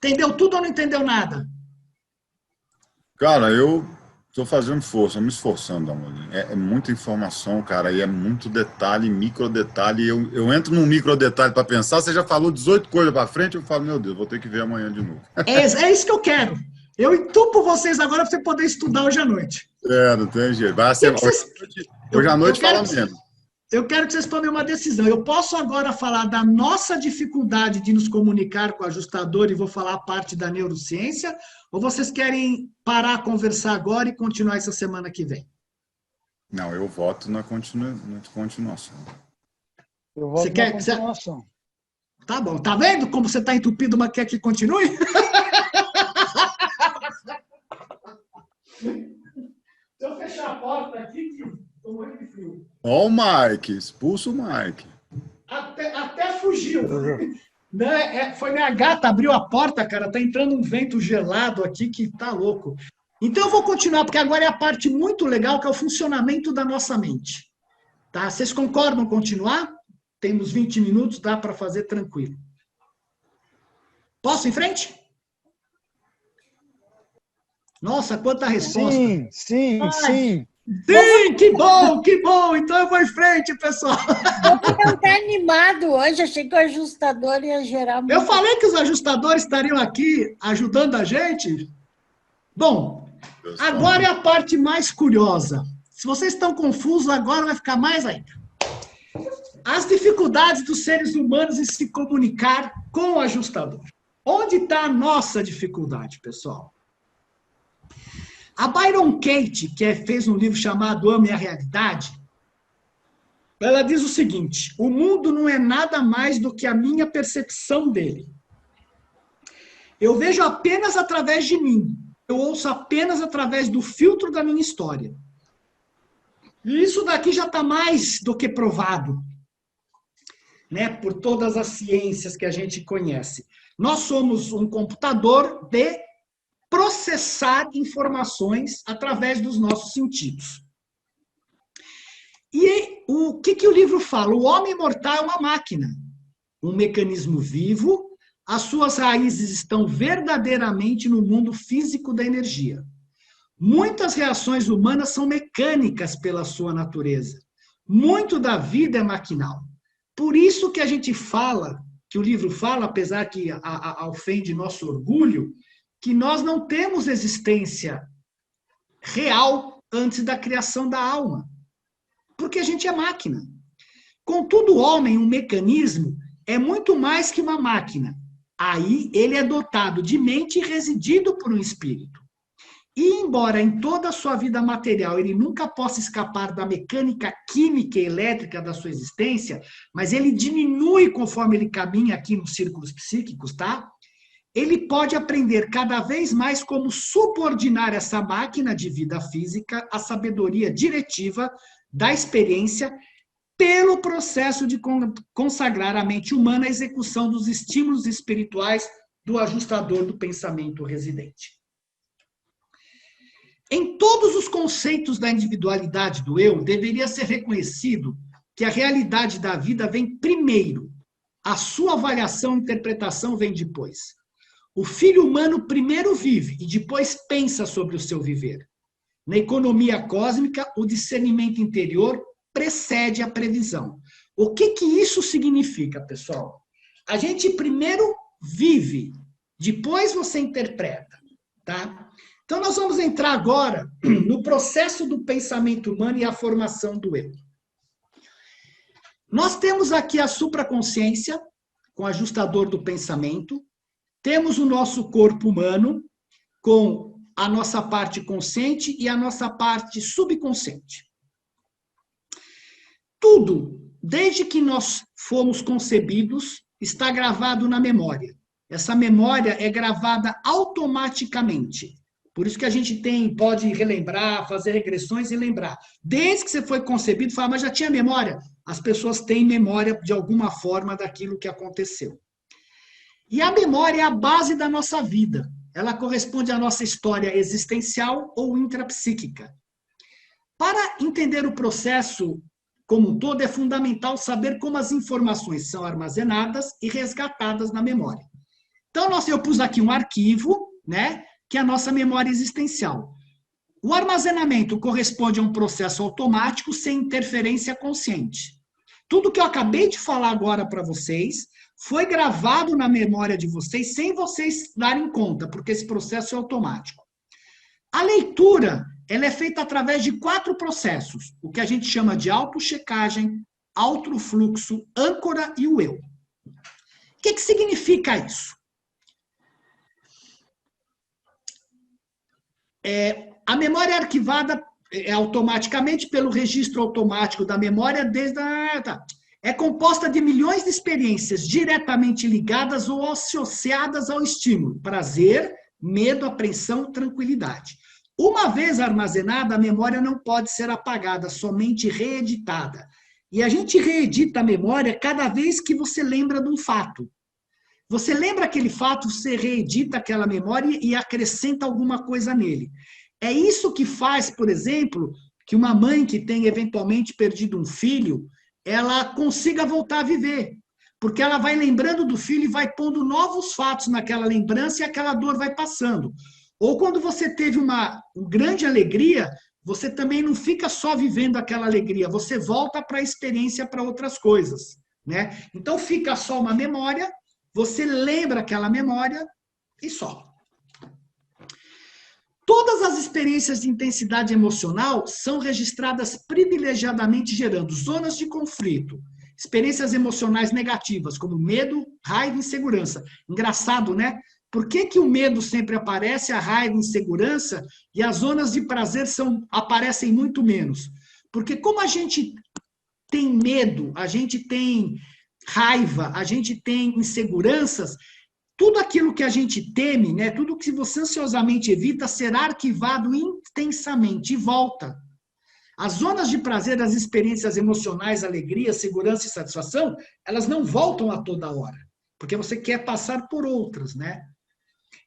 Entendeu tudo ou não entendeu nada? Cara, eu estou fazendo força, me esforçando, amor. É muita informação, cara, e é muito detalhe, micro detalhe. Eu entro num micro detalhe para pensar, você já falou 18 coisas para frente, eu falo, meu Deus, vou ter que ver amanhã de novo. É isso que eu quero. Eu entupo vocês agora para você poder estudar hoje à noite. Não tem jeito. Vai ser... Hoje à noite fala menos. Eu quero que vocês tomem uma decisão. Eu posso agora falar da nossa dificuldade de nos comunicar com o ajustador e vou falar a parte da neurociência? Ou vocês querem parar a conversar agora e continuar essa semana que vem? Não, eu voto na continuação. Eu voto na continuação. Tá bom. Tá vendo como você está entupido, mas quer que continue? Se eu fechar a porta aqui, estou morrendo de frio. Ó o Mike, expulsa o Mike. Até fugiu. Foi minha gata, abriu a porta, cara, tá entrando um vento gelado aqui que tá louco. Então eu vou continuar, porque agora é a parte muito legal, que é o funcionamento da nossa mente. Tá? Vocês concordam continuar? Temos 20 minutos, dá para fazer tranquilo. Posso ir em frente? Nossa, quanta resposta. Sim. Sim, que bom, que bom. Então eu vou em frente, pessoal. Não está animado hoje, achei que o ajustador ia gerar muito. Eu falei que os ajustadores estariam aqui ajudando a gente. Bom, agora é a parte mais curiosa. Se vocês estão confusos, agora vai ficar mais ainda. As dificuldades dos seres humanos em se comunicar com o ajustador. Onde está a nossa dificuldade, pessoal? A Byron Katie, que fez um livro chamado Ame a Realidade, ela diz o seguinte: o mundo não é nada mais do que a minha percepção dele. Eu vejo apenas através de mim. Eu ouço apenas através do filtro da minha história. E isso daqui já está mais do que provado, né, por todas as ciências que a gente conhece. Nós somos um computador de processar informações através dos nossos sentidos. E o que o livro fala? O homem mortal é uma máquina, um mecanismo vivo, as suas raízes estão verdadeiramente no mundo físico da energia. Muitas reações humanas são mecânicas pela sua natureza. Muito da vida é maquinal. Por isso que a gente fala, que o livro fala, apesar que ofende nosso orgulho, que nós não temos existência real antes da criação da alma. Porque a gente é máquina. Contudo, o homem, um mecanismo, é muito mais que uma máquina. Aí ele é dotado de mente e residido por um espírito. E embora em toda a sua vida material ele nunca possa escapar da mecânica química e elétrica da sua existência, mas ele diminui conforme ele caminha aqui nos círculos psíquicos, tá? Ele pode aprender cada vez mais como subordinar essa máquina de vida física à sabedoria diretiva da experiência pelo processo de consagrar a mente humana à execução dos estímulos espirituais do ajustador do pensamento residente. Em todos os conceitos da individualidade do eu, deveria ser reconhecido que a realidade da vida vem primeiro, a sua avaliação e interpretação vem depois. O filho humano primeiro vive e depois pensa sobre o seu viver. Na economia cósmica, o discernimento interior precede a previsão. O que isso significa, pessoal? A gente primeiro vive, depois você interpreta, tá? Então, nós vamos entrar agora no processo do pensamento humano e a formação do eu. Nós temos aqui a supraconsciência, com o ajustador do pensamento. Temos o nosso corpo humano, com a nossa parte consciente e a nossa parte subconsciente. Tudo, desde que nós fomos concebidos, está gravado na memória. Essa memória é gravada automaticamente. Por isso que a gente pode relembrar, fazer regressões e lembrar. Desde que você foi concebido, fala, mas já tinha memória? As pessoas têm memória de alguma forma daquilo que aconteceu. E a memória é a base da nossa vida. Ela corresponde à nossa história existencial ou intrapsíquica. Para entender o processo como um todo, é fundamental saber como as informações são armazenadas e resgatadas na memória. Então, eu pus aqui um arquivo, né, que é a nossa memória existencial. O armazenamento corresponde a um processo automático sem interferência consciente. Tudo que eu acabei de falar agora para vocês foi gravado na memória de vocês sem vocês darem conta, porque esse processo é automático. A leitura, ela é feita através de 4 processos, o que a gente chama de autochecagem, autofluxo, âncora e o eu. O que significa isso? A memória é arquivada automaticamente pelo registro automático da memória desde a... É composta de milhões de experiências diretamente ligadas ou associadas ao estímulo, prazer, medo, apreensão, tranquilidade. Uma vez armazenada, a memória não pode ser apagada, somente reeditada. E a gente reedita a memória cada vez que você lembra de um fato. Você lembra aquele fato, você reedita aquela memória e acrescenta alguma coisa nele. É isso que faz, por exemplo, que uma mãe que tem eventualmente perdido um filho, ela consiga voltar a viver. Porque ela vai lembrando do filho e vai pondo novos fatos naquela lembrança e aquela dor vai passando. Ou quando você teve uma grande alegria, você também não fica só vivendo aquela alegria, você volta para a experiência, para outras coisas, né? Então fica só uma memória, você lembra aquela memória e só. Todas as experiências de intensidade emocional são registradas privilegiadamente gerando zonas de conflito, experiências emocionais negativas, como medo, raiva e insegurança. Engraçado, né? Por que o medo sempre aparece, a raiva e insegurança, e as zonas de prazer aparecem muito menos? Porque como a gente tem medo, a gente tem raiva, a gente tem inseguranças, tudo aquilo que a gente teme, né, tudo que você ansiosamente evita, será arquivado intensamente e volta. As zonas de prazer, as experiências emocionais, alegria, segurança e satisfação, elas não voltam a toda hora, porque você quer passar por outras, né?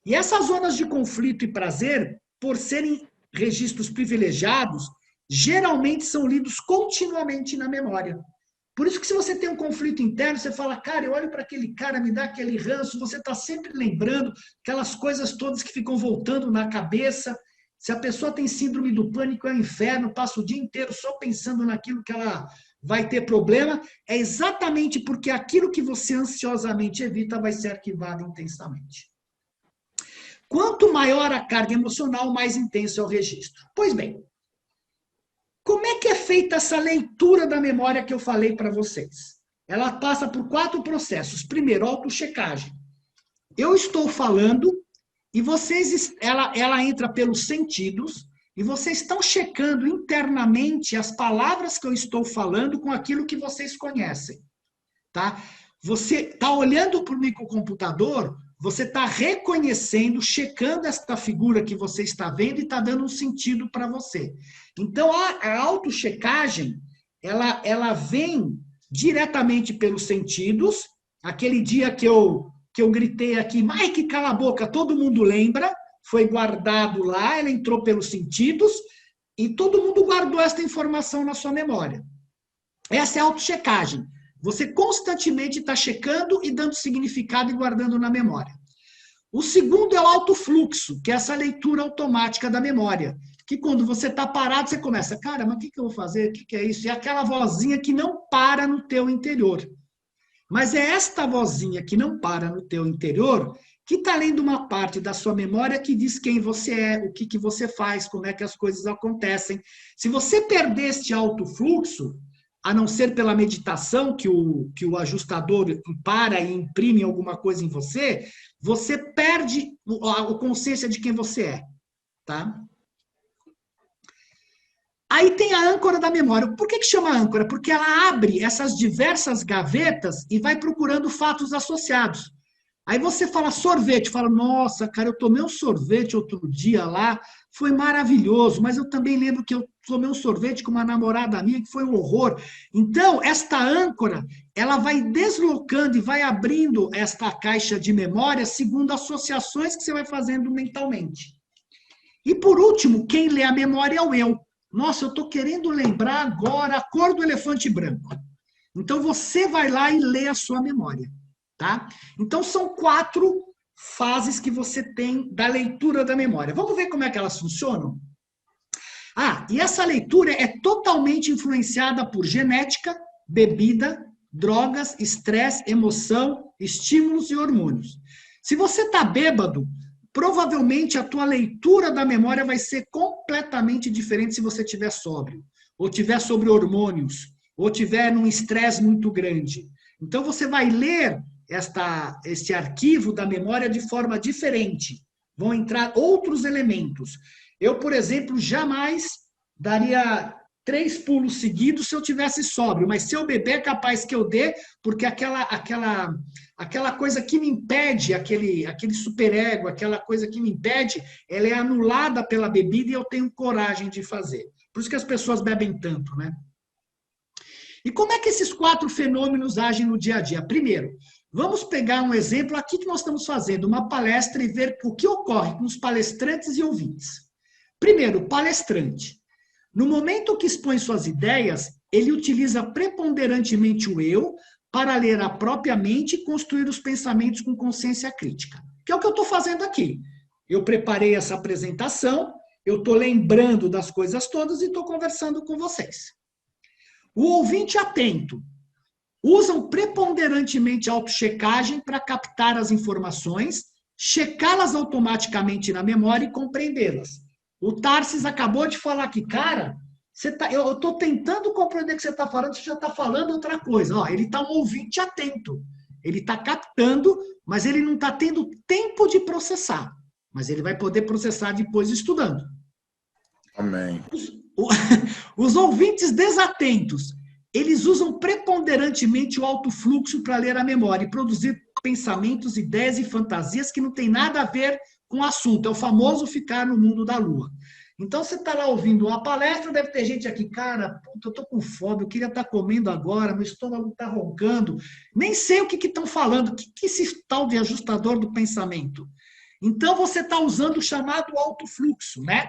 E essas zonas de conflito e prazer, por serem registros privilegiados, geralmente são lidos continuamente na memória. Por isso que se você tem um conflito interno, você fala, cara, eu olho para aquele cara, me dá aquele ranço, você está sempre lembrando aquelas coisas todas que ficam voltando na cabeça. Se a pessoa tem síndrome do pânico, é um inferno, passa o dia inteiro só pensando naquilo que ela vai ter problema. É exatamente porque aquilo que você ansiosamente evita vai ser arquivado intensamente. Quanto maior a carga emocional, mais intenso é o registro. Pois bem, como é que é feita essa leitura da memória que eu falei para vocês? Ela passa por 4 processos. Primeiro, autochecagem. Eu estou falando e ela entra pelos sentidos e vocês estão checando internamente as palavras que eu estou falando com aquilo que vocês conhecem. Tá? Você está olhando para o microcomputador, você está reconhecendo, checando esta figura que você está vendo e está dando um sentido para você. Então, a autochecagem, ela vem diretamente pelos sentidos. Aquele dia que eu gritei aqui, Mike, cala a boca, todo mundo lembra, foi guardado lá, ela entrou pelos sentidos e todo mundo guardou esta informação na sua memória. Essa é a autochecagem. Você constantemente está checando e dando significado e guardando na memória. O segundo é o autofluxo, que é essa leitura automática da memória. Que quando você está parado, você começa, cara, mas o que eu vou fazer? O que é isso? É aquela vozinha que não para no teu interior. Mas é esta vozinha que não para no teu interior que está lendo uma parte da sua memória que diz quem você é, o que você faz, como é que as coisas acontecem. Se você perder este autofluxo, a não ser pela meditação que o ajustador para e imprime alguma coisa em você, você perde a consciência de quem você é, tá? Aí tem a âncora da memória. Por que chama âncora? Porque ela abre essas diversas gavetas e vai procurando fatos associados. Aí você fala sorvete, fala, nossa, cara, eu tomei um sorvete outro dia lá, foi maravilhoso, mas eu também lembro que eu tomei um sorvete com uma namorada minha que foi um horror. Então, esta âncora, ela vai deslocando e vai abrindo esta caixa de memória segundo associações que você vai fazendo mentalmente. E por último, quem lê a memória é o eu. Nossa, eu estou querendo lembrar agora a cor do elefante branco. Então, você vai lá e lê a sua memória. Tá? Então, são 4 fases que você tem da leitura da memória. Vamos ver como é que elas funcionam? E essa leitura é totalmente influenciada por genética, bebida, drogas, estresse, emoção, estímulos e hormônios. Se você está bêbado, provavelmente a tua leitura da memória vai ser completamente diferente se você estiver sóbrio, ou estiver sobre hormônios, ou estiver num estresse muito grande. Então você vai ler este arquivo da memória de forma diferente. Vão entrar outros elementos. Eu, por exemplo, jamais daria 3 pulos seguidos se eu tivesse sóbrio, mas se eu beber é capaz que eu dê, porque aquela coisa que me impede, aquele superego, aquela coisa que me impede, ela é anulada pela bebida e eu tenho coragem de fazer. Por isso que as pessoas bebem tanto, né? E como é que esses 4 fenômenos agem no dia a dia? Primeiro, vamos pegar um exemplo aqui que nós estamos fazendo, uma palestra, e ver o que ocorre com os palestrantes e ouvintes. Primeiro, palestrante. No momento que expõe suas ideias, ele utiliza preponderantemente o eu para ler a própria mente e construir os pensamentos com consciência crítica. Que é o que eu estou fazendo aqui. Eu preparei essa apresentação, eu estou lembrando das coisas todas e estou conversando com vocês. O ouvinte atento. Usam preponderantemente a autochecagem para captar as informações, checá-las automaticamente na memória e compreendê-las. O Tarsis acabou de falar aqui, cara, eu estou tentando compreender o que você está falando, você já está falando outra coisa. Ele está um ouvinte atento, ele está captando, mas ele não está tendo tempo de processar. Mas ele vai poder processar depois estudando. Amém. Os ouvintes desatentos, eles usam preponderantemente o alto fluxo para ler a memória e produzir pensamentos, ideias e fantasias que não tem nada a ver com o assunto. É o famoso ficar no mundo da lua. Então, você está lá ouvindo uma palestra, deve ter gente aqui, cara, puta, eu estou com fome, eu queria estar comendo agora, meu estômago está roncando, nem sei o que estão falando, o que esse tal de ajustador do pensamento? Então, você está usando o chamado alto fluxo, né?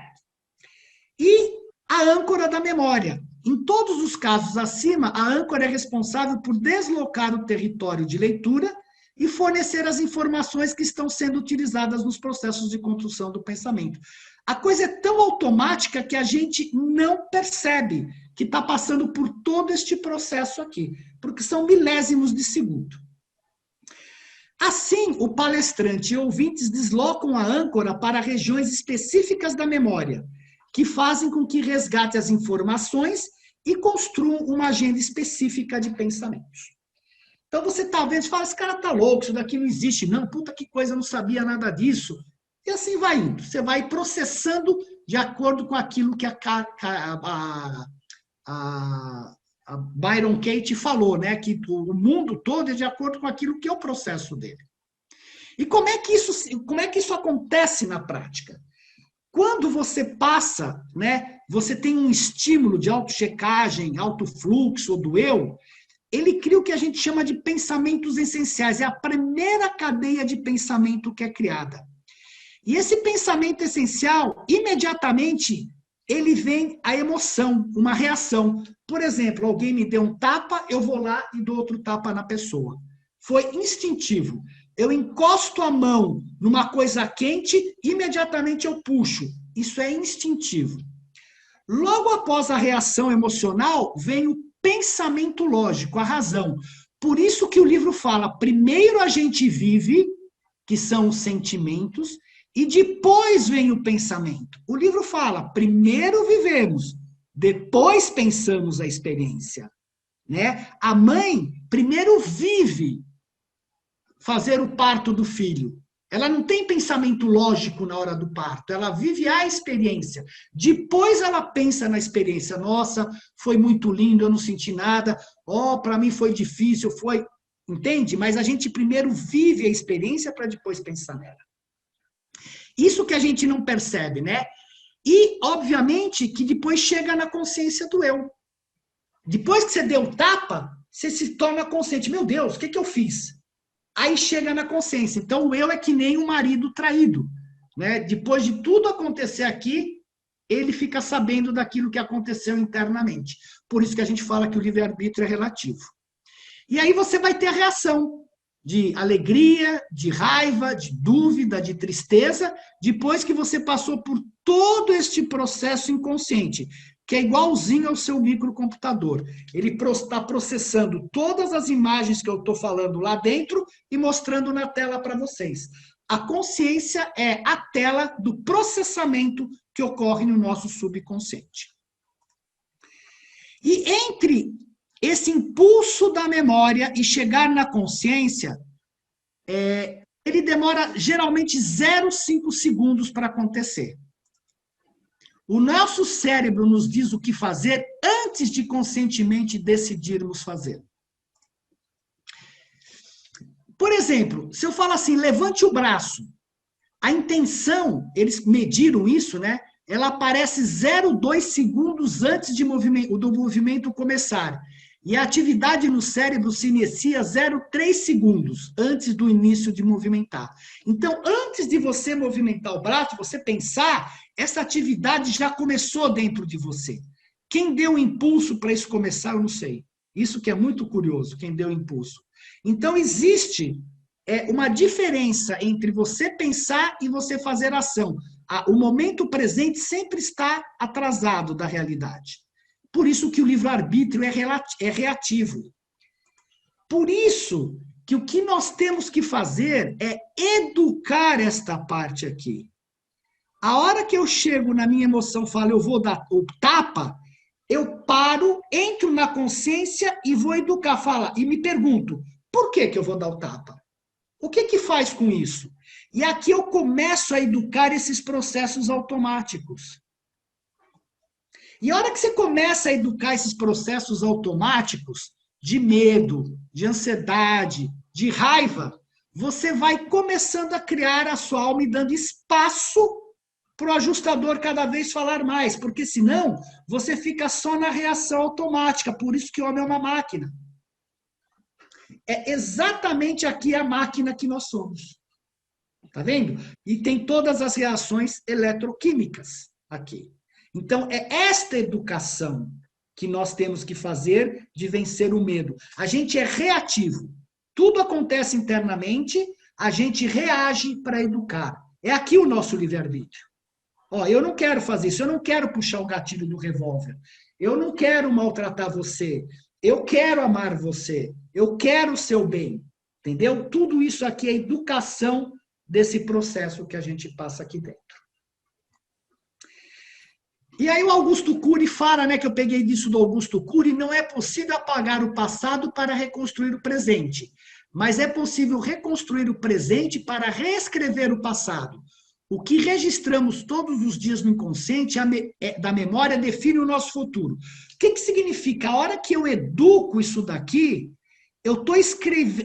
E a âncora da memória. Em todos os casos acima, a âncora é responsável por deslocar o território de leitura e fornecer as informações que estão sendo utilizadas nos processos de construção do pensamento. A coisa é tão automática que a gente não percebe que está passando por todo este processo aqui, porque são milésimos de segundo. Assim, o palestrante e ouvintes deslocam a âncora para regiões específicas da memória, que fazem com que resgate as informações e construam uma agenda específica de pensamentos. Então você talvez fala, esse cara tá louco, isso daqui não existe, não, puta que coisa, eu não sabia nada disso. E assim vai indo, você vai processando de acordo com aquilo que a Byron Katie falou, né? Que o mundo todo é de acordo com aquilo que é o processo dele. E como é que isso acontece na prática? Quando você passa, né, você tem um estímulo de autochecagem, autofluxo ou do eu, ele cria o que a gente chama de pensamentos essenciais. É a primeira cadeia de pensamento que é criada. E esse pensamento essencial, imediatamente, ele vem a emoção, uma reação. Por exemplo, alguém me deu um tapa, eu vou lá e dou outro tapa na pessoa. Foi instintivo. Eu encosto a mão numa coisa quente, imediatamente eu puxo. Isso é instintivo. Logo após a reação emocional, vem o pensamento lógico, a razão. Por isso que o livro fala, primeiro a gente vive, que são os sentimentos, e depois vem o pensamento. O livro fala, primeiro vivemos, depois pensamos a experiência. Né? A mãe primeiro vive fazer o parto do filho. Ela não tem pensamento lógico na hora do parto, ela vive a experiência. Depois ela pensa na experiência. Nossa, foi muito lindo, eu não senti nada. Para mim foi difícil, foi... Entende? Mas a gente primeiro vive a experiência para depois pensar nela. Isso que a gente não percebe, né? E, obviamente, que depois chega na consciência do eu. Depois que você deu o tapa, você se torna consciente. Meu Deus, o que eu fiz? Aí chega na consciência. Então, o eu é que nem um marido traído. Né? Depois de tudo acontecer aqui, ele fica sabendo daquilo que aconteceu internamente. Por isso que a gente fala que o livre-arbítrio é relativo. E aí você vai ter a reação. de alegria, de raiva, de dúvida, de tristeza, depois que você passou por todo este processo inconsciente, que é igualzinho ao seu microcomputador. Ele está processando todas as imagens que eu estou falando lá dentro e mostrando na tela para vocês. A consciência é a tela do processamento que ocorre no nosso subconsciente. E entre esse impulso da memória e chegar na consciência, ele demora geralmente 0,5 segundos para acontecer. O nosso cérebro nos diz o que fazer antes de conscientemente decidirmos fazer. Por exemplo, se eu falo assim, levante o braço, a intenção, eles mediram isso, né? Ela aparece 0,2 segundos antes do movimento começar. E a atividade no cérebro se inicia 0,3 segundos antes do início de movimentar. Então, antes de você movimentar o braço, você pensar, essa atividade já começou dentro de você. Quem deu o impulso para isso começar, eu não sei. Isso que é muito curioso, quem deu o impulso. Então, existe uma diferença entre você pensar e você fazer ação. O momento presente sempre está atrasado da realidade. Por isso que o livre-arbítrio é reativo. Por isso que o que nós temos que fazer é educar esta parte aqui. A hora que eu chego na minha emoção, falo, eu vou dar o tapa, eu paro, entro na consciência e vou educar. E me pergunto, por que eu vou dar o tapa? O que faz com isso? E aqui eu começo a educar esses processos automáticos. E a hora que você começa a educar esses processos automáticos de medo, de ansiedade, de raiva, você vai começando a criar a sua alma e dando espaço para o ajustador cada vez falar mais, porque senão você fica só na reação automática, por isso que o homem é uma máquina. É exatamente aqui a máquina que nós somos. Tá vendo? E tem todas as reações eletroquímicas aqui. Então, é esta educação que nós temos que fazer de vencer o medo. A gente é reativo. Tudo acontece internamente, a gente reage para educar. É aqui o nosso livre-arbítrio. Eu não quero fazer isso, eu não quero puxar o gatilho do revólver, eu não quero maltratar você, eu quero amar você, eu quero o seu bem. Entendeu? Tudo isso aqui é educação desse processo que a gente passa aqui dentro. E aí o Augusto Cury fala, né, que eu peguei disso do Augusto Cury, não é possível apagar o passado para reconstruir o presente, mas é possível reconstruir o presente para reescrever o passado. O que registramos todos os dias no inconsciente da memória define o nosso futuro. O que significa? A hora que eu educo isso daqui, eu estou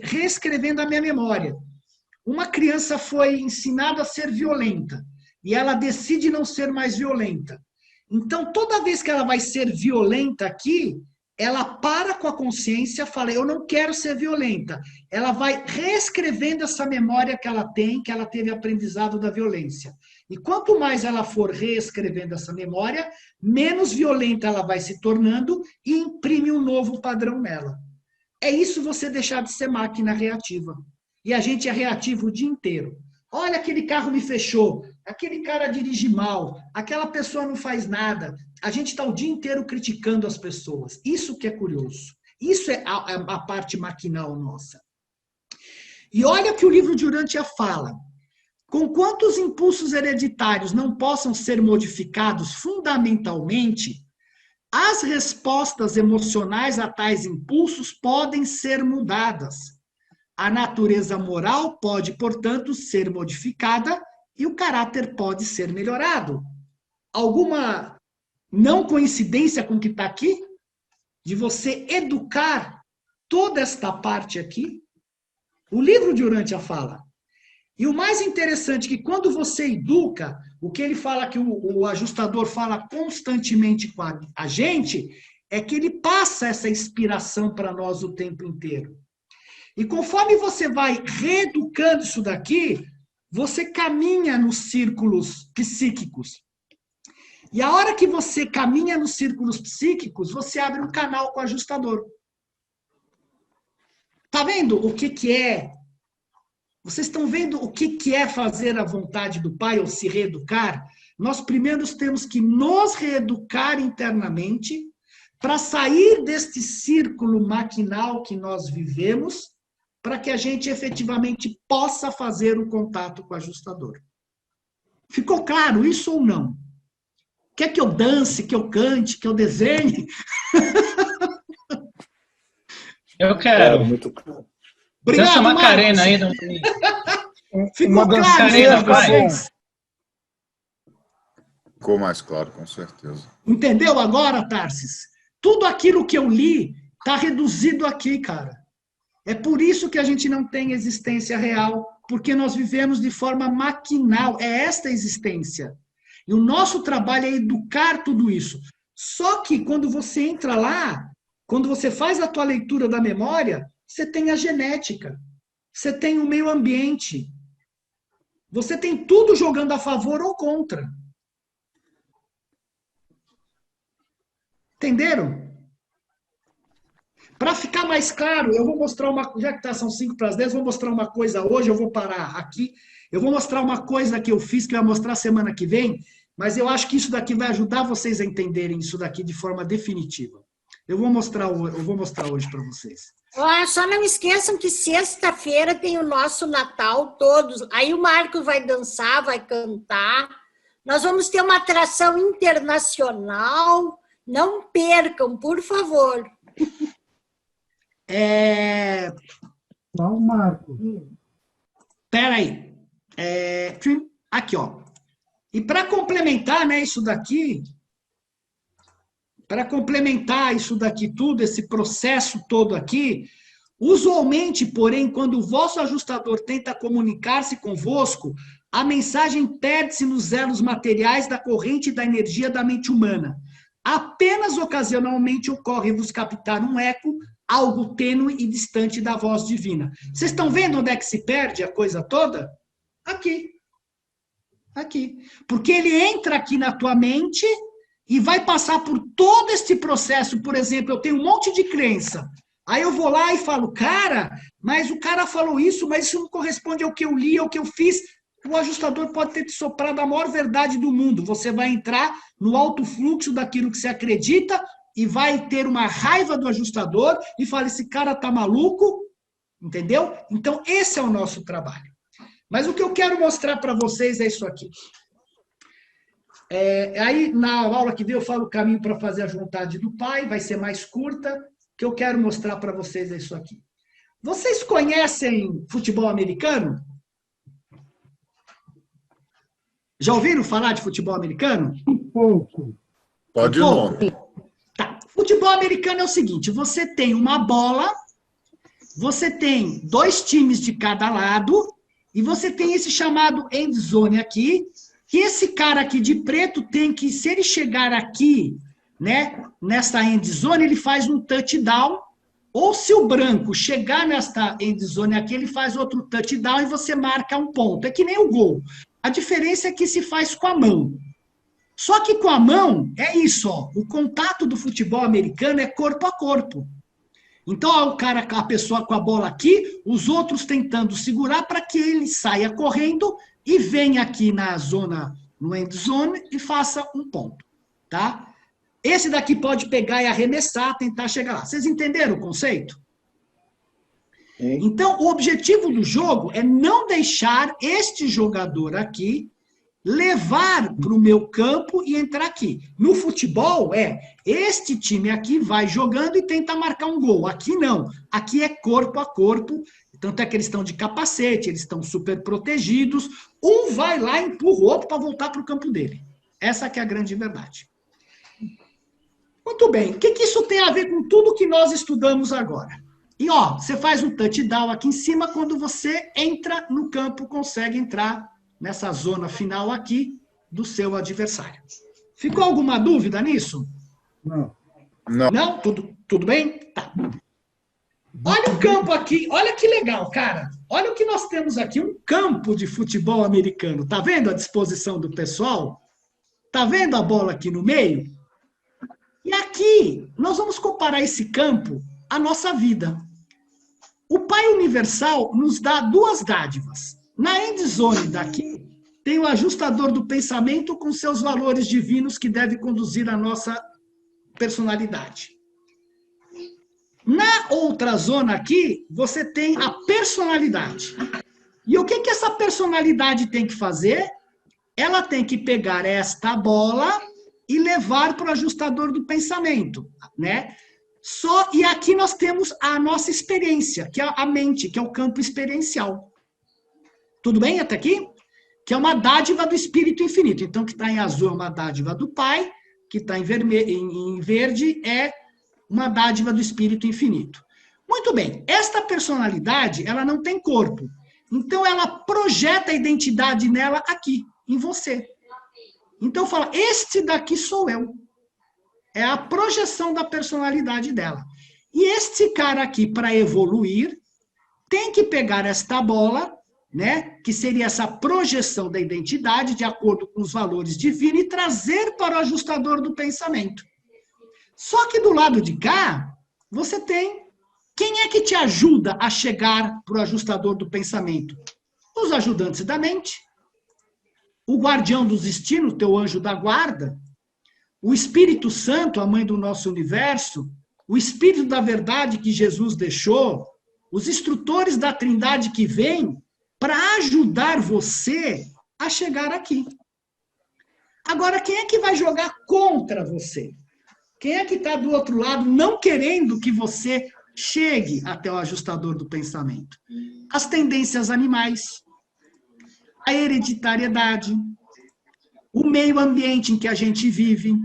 reescrevendo a minha memória. Uma criança foi ensinada a ser violenta e ela decide não ser mais violenta. Então, toda vez que ela vai ser violenta aqui, ela para com a consciência, fala, eu não quero ser violenta. Ela vai reescrevendo essa memória que ela tem, que ela teve aprendizado da violência. E quanto mais ela for reescrevendo essa memória, menos violenta ela vai se tornando e imprime um novo padrão nela. É isso você deixar de ser máquina reativa. E a gente é reativo o dia inteiro. Olha, aquele carro me fechou, aquele cara dirige mal, aquela pessoa não faz nada. A gente está o dia inteiro criticando as pessoas. Isso que é curioso. Isso é a parte maquinal nossa. E olha que o livro de Urantia fala. Conquanto os impulsos hereditários não possam ser modificados fundamentalmente, as respostas emocionais a tais impulsos podem ser mudadas. A natureza moral pode, portanto, ser modificada e o caráter pode ser melhorado. Alguma não coincidência com o que está aqui? De você educar toda esta parte aqui? O livro de Urantia fala. E o mais interessante é que quando você educa, o que ele fala que o ajustador fala constantemente com a gente, é que ele passa essa inspiração para nós o tempo inteiro. E conforme você vai reeducando isso daqui, você caminha nos círculos psíquicos. E a hora que você caminha nos círculos psíquicos, você abre um canal com o ajustador. Tá vendo o que é Vocês estão vendo o que é fazer a vontade do Pai ou se reeducar? Nós primeiro temos que nos reeducar internamente para sair deste círculo maquinal que nós vivemos, para que a gente efetivamente possa fazer o contato com o ajustador. Ficou claro isso ou não? Quer que eu dance, que eu cante, que eu desenhe? Eu quero. Muito claro. Obrigado, Dança Macarena aí. Ficou claro isso para vocês? Ficou mais claro, com certeza. Entendeu agora, Tarsis? Tudo aquilo que eu li está reduzido aqui, cara. É por isso que a gente não tem existência real, porque nós vivemos de forma maquinal. É esta a existência. E o nosso trabalho é educar tudo isso. Só que quando você entra lá, quando você faz a tua leitura da memória, você tem a genética, você tem o meio ambiente, você tem tudo jogando a favor ou contra. Entenderam? Para ficar mais claro, eu vou mostrar uma... Já que são 9:55, vou mostrar uma coisa hoje, eu vou parar aqui. Eu vou mostrar uma coisa que eu fiz, que eu vou mostrar semana que vem, mas eu acho que isso daqui vai ajudar vocês a entenderem isso daqui de forma definitiva. Eu vou mostrar hoje para vocês. Só não esqueçam que sexta-feira tem o nosso Natal, todos. Aí o Marco vai dançar, vai cantar. Nós vamos ter uma atração internacional. Não percam, por favor. Qual, Marco? Espera aí. Aqui, ó. E para complementar, né, isso daqui... Para complementar isso daqui tudo, esse processo todo aqui, usualmente, porém, quando o vosso ajustador tenta comunicar-se convosco, a mensagem perde-se nos elos materiais da corrente da energia da mente humana. Apenas ocasionalmente ocorre-vos captar um eco, algo tênue e distante da voz divina. Vocês estão vendo onde é que se perde a coisa toda? Aqui. Aqui. Porque ele entra aqui na tua mente... e vai passar por todo este processo. Por exemplo, eu tenho um monte de crença. Aí eu vou lá e falo, cara, mas o cara falou isso, mas isso não corresponde ao que eu li, ao que eu fiz. O ajustador pode ter te soprado a maior verdade do mundo. Você vai entrar no alto fluxo daquilo que você acredita e vai ter uma raiva do ajustador e fala, esse cara tá maluco, entendeu? Então, esse é o nosso trabalho. Mas o que eu quero mostrar para vocês é isso aqui. Aí, na aula que vem, eu falo o caminho para fazer a vontade do Pai, vai ser mais curta, que eu quero mostrar para vocês é isso aqui. Vocês conhecem futebol americano? Já ouviram falar de futebol americano? Um pouco. Pode ir não. Tá. Futebol americano é o seguinte, você tem uma bola, você tem 2 times de cada lado, e você tem esse chamado end zone aqui, que esse cara aqui de preto tem que, se ele chegar aqui, né, nessa end zone, ele faz um touchdown, ou se o branco chegar nesta end zone aqui, ele faz outro touchdown e você marca um ponto. É que nem o gol. A diferença é que se faz com a mão. Só que com a mão, é isso, ó, o contato do futebol americano é corpo a corpo. Então, ó, a pessoa com a bola aqui, os outros tentando segurar para que ele saia correndo e venha aqui na zona, no end zone, e faça um ponto, tá? Esse daqui pode pegar e arremessar, tentar chegar lá. Vocês entenderam o conceito? Então, o objetivo do jogo é não deixar este jogador aqui levar para o meu campo e entrar aqui. No futebol, este time aqui vai jogando e tenta marcar um gol. Aqui não. Aqui é corpo a corpo. Tanto é que eles estão de capacete, eles estão super protegidos. Um vai lá e empurra o outro para voltar para o campo dele. Essa que é a grande verdade. Muito bem. O que isso tem a ver com tudo que nós estudamos agora? E, ó, você faz um touchdown aqui em cima, quando você entra no campo, consegue entrar nessa zona final aqui do seu adversário. Ficou alguma dúvida nisso? Não. Não. Não? Tudo bem? Tá. Olha o campo aqui, olha que legal, cara. Olha o que nós temos aqui, um campo de futebol americano. Tá vendo a disposição do pessoal? Tá vendo a bola aqui no meio? E aqui, nós vamos comparar esse campo à nossa vida. O Pai Universal nos dá duas dádivas. Na endzone daqui, tem o ajustador do pensamento com seus valores divinos que deve conduzir a nossa personalidade. Na outra zona aqui, você tem a personalidade. E o que essa personalidade tem que fazer? Ela tem que pegar esta bola e levar para o ajustador do pensamento, né? E aqui nós temos a nossa experiência, que é a mente, que é o campo experiencial. Tudo bem até aqui? Que é uma dádiva do Espírito Infinito. Então, que está em azul é uma dádiva do Pai, que está em verde é uma dádiva do Espírito Infinito. Muito bem, esta personalidade, ela não tem corpo. Então, ela projeta a identidade nela aqui, em você. Então, fala, este daqui sou eu. É a projeção da personalidade dela. E este cara aqui, para evoluir, tem que pegar esta bola, né, que seria essa projeção da identidade, de acordo com os valores divinos, e trazer para o ajustador do pensamento. Só que do lado de cá, você tem... Quem é que te ajuda a chegar para o ajustador do pensamento? Os ajudantes da mente, o guardião dos destinos, teu anjo da guarda, o Espírito Santo, a mãe do nosso universo, o Espírito da verdade que Jesus deixou, os instrutores da Trindade que vêm para ajudar você a chegar aqui. Agora, quem é que vai jogar contra você? Quem é que está do outro lado não querendo que você chegue até o ajustador do pensamento? As tendências animais, a hereditariedade, o meio ambiente em que a gente vive,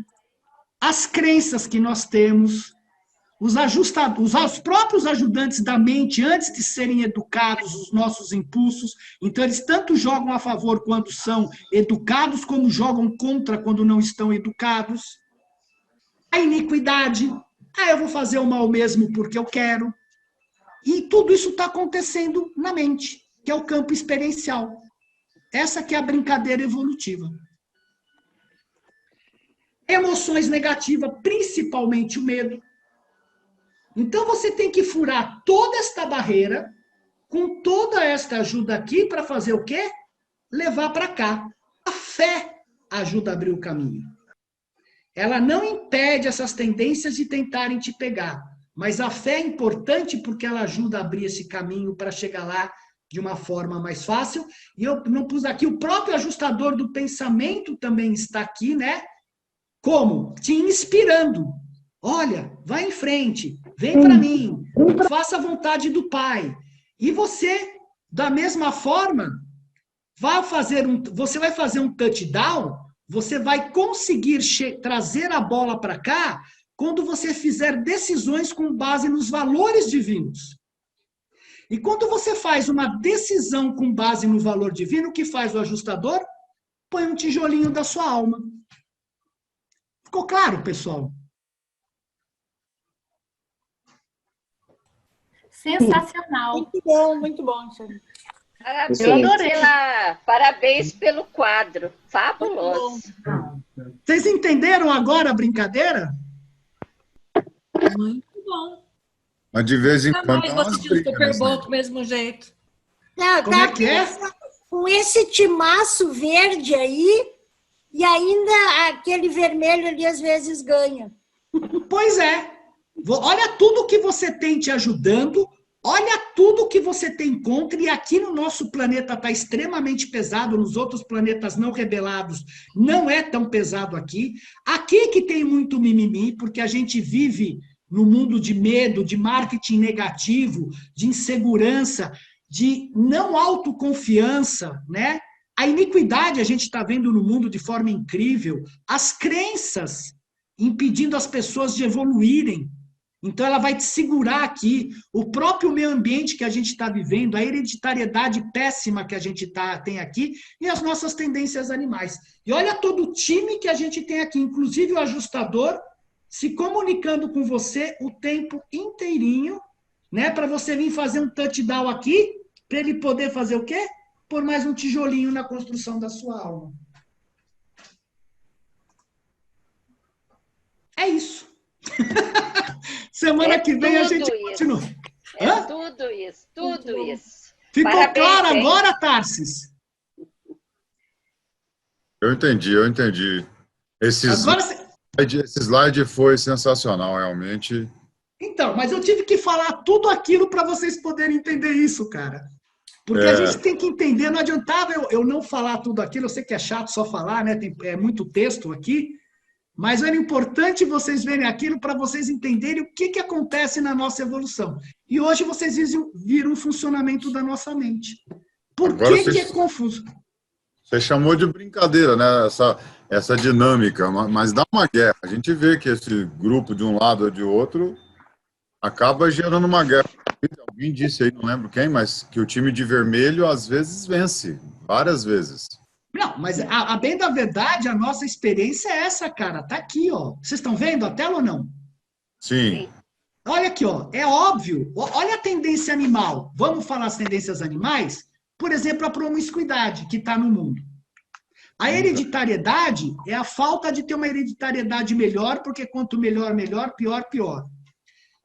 as crenças que nós temos, os próprios ajudantes da mente, antes de serem educados, os nossos impulsos. Então, eles tanto jogam a favor quando são educados, como jogam contra quando não estão educados. A iniquidade. Eu vou fazer o mal mesmo porque eu quero. E tudo isso está acontecendo na mente, que é o campo experiencial. Essa que é a brincadeira evolutiva. Emoções negativas, principalmente o medo. Então, você tem que furar toda esta barreira, com toda esta ajuda aqui, para fazer o quê? Levar para cá. A fé ajuda a abrir o caminho. Ela não impede essas tendências de tentarem te pegar, mas a fé é importante porque ela ajuda a abrir esse caminho para chegar lá de uma forma mais fácil. E eu não pus aqui, o próprio ajustador do pensamento também está aqui, né? Como? Te inspirando. Olha, vai em frente, vem para mim, faça a vontade do Pai. E você, da mesma forma, você vai fazer um touchdown, você vai conseguir trazer a bola para cá quando você fizer decisões com base nos valores divinos. E quando você faz uma decisão com base no valor divino, o que faz o ajustador? Põe um tijolinho da sua alma. Ficou claro, pessoal? Sensacional. Muito bom, senhor. Parabéns pelo quadro. Fabuloso. Vocês entenderam agora a brincadeira? Muito bom. Mas de vez em quando. Nós vou assistir o Super Bowl do mesmo jeito. Não, como é que é? Com esse timaço verde aí, e ainda aquele vermelho ali às vezes ganha. Pois é. Olha tudo que você tem te ajudando, olha tudo que você tem contra, e aqui no nosso planeta está extremamente pesado, nos outros planetas não revelados não é tão pesado aqui. Aqui que tem muito mimimi, porque a gente vive no mundo de medo, de marketing negativo, de insegurança, de não autoconfiança, né? A iniquidade a gente está vendo no mundo de forma incrível, as crenças impedindo as pessoas de evoluírem. Então, ela vai te segurar aqui. O próprio meio ambiente que a gente está vivendo, a hereditariedade péssima que a gente tem aqui e as nossas tendências animais. E olha todo o time que a gente tem aqui, inclusive o ajustador, se comunicando com você o tempo inteirinho, né, para você vir fazer um touchdown aqui, para ele poder fazer o quê? Pôr mais um tijolinho na construção da sua alma. É isso. Semana que vem a gente continua. É tudo isso, tudo isso. Ficou Parabéns, claro hein? agora, Tarsis? Eu entendi. Esse Agora slide foi sensacional, realmente. Então, mas eu tive que falar tudo aquilo para vocês poderem entender isso, cara. Porque a gente tem que entender, não adiantava eu não falar tudo aquilo, eu sei que é chato só falar, né? É muito texto aqui, mas era importante vocês verem aquilo para vocês entenderem o que acontece na nossa evolução. E hoje vocês viram o funcionamento da nossa mente. Por que é confuso? Você chamou de brincadeira, né? Essa dinâmica, mas dá uma guerra. A gente vê que esse grupo de um lado ou de outro acaba gerando uma guerra. Alguém disse aí, não lembro quem, mas que o time de vermelho às vezes vence, várias vezes. Não, mas a bem da verdade, a nossa experiência é essa, cara. Tá aqui, ó. Vocês estão vendo a tela ou não? Sim. Olha aqui, ó. É óbvio. Olha a tendência animal. Vamos falar as tendências animais? Por exemplo, a promiscuidade que está no mundo. A hereditariedade é a falta de ter uma hereditariedade melhor, porque quanto melhor, melhor, pior, pior.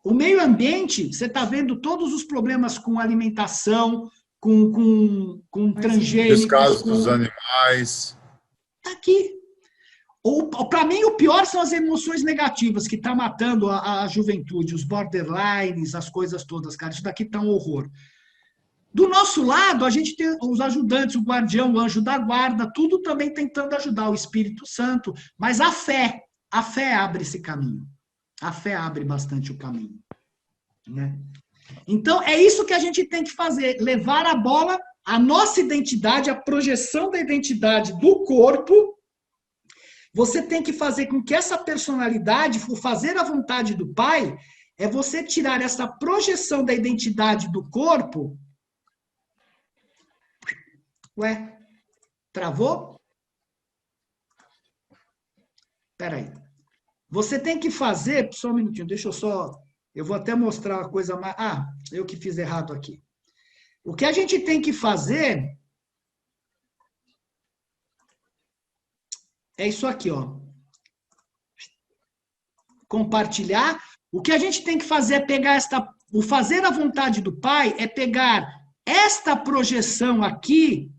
O meio ambiente, você está vendo todos os problemas com alimentação, com transgênicos. Descaso dos animais. Está aqui. Para mim, o pior são as emoções negativas, que está matando a juventude, os borderlines, as coisas todas, cara. Isso daqui está um horror. Do nosso lado, a gente tem os ajudantes, o guardião, o anjo da guarda, tudo também tentando ajudar, o Espírito Santo. Mas a fé abre esse caminho. A fé abre bastante o caminho. Né? Então, é isso que a gente tem que fazer, levar a bola, a nossa identidade, a projeção da identidade do corpo. Você tem que fazer com que essa personalidade, fazer a vontade do Pai, é você tirar essa projeção da identidade do corpo. Ué, travou? Espera aí. Você tem que fazer, só um minutinho, deixa eu só, eu vou até mostrar uma coisa mais, eu que fiz errado aqui. O que a gente tem que fazer é isso aqui, ó. Compartilhar. O que a gente tem que fazer é pegar o fazer a vontade do Pai é pegar esta projeção aqui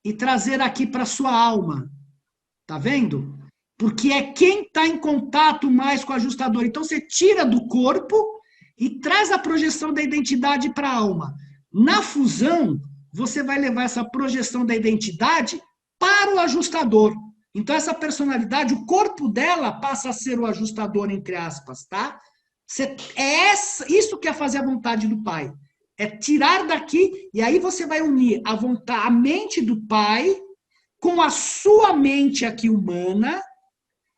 e trazer aqui para sua alma. Tá vendo? Porque é quem está em contato mais com o ajustador. Então, você tira do corpo e traz a projeção da identidade para a alma. Na fusão, você vai levar essa projeção da identidade para o ajustador. Então, essa personalidade, o corpo dela passa a ser o ajustador, entre aspas, tá? Isso que é fazer a vontade do Pai. É tirar daqui, e aí você vai unir a mente do Pai com a sua mente aqui humana,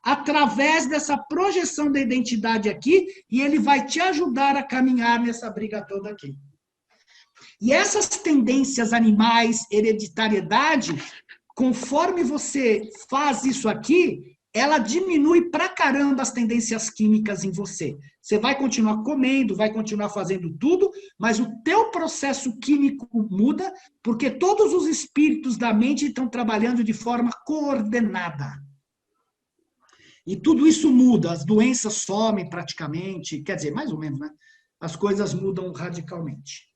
através dessa projeção da identidade aqui, e ele vai te ajudar a caminhar nessa briga toda aqui. E essas tendências animais, hereditariedade, conforme você faz isso aqui, ela diminui pra caramba as tendências químicas em você. Você vai continuar comendo, vai continuar fazendo tudo, mas o teu processo químico muda, porque todos os espíritos da mente estão trabalhando de forma coordenada. E tudo isso muda, as doenças somem praticamente, quer dizer, mais ou menos, né? As coisas mudam radicalmente.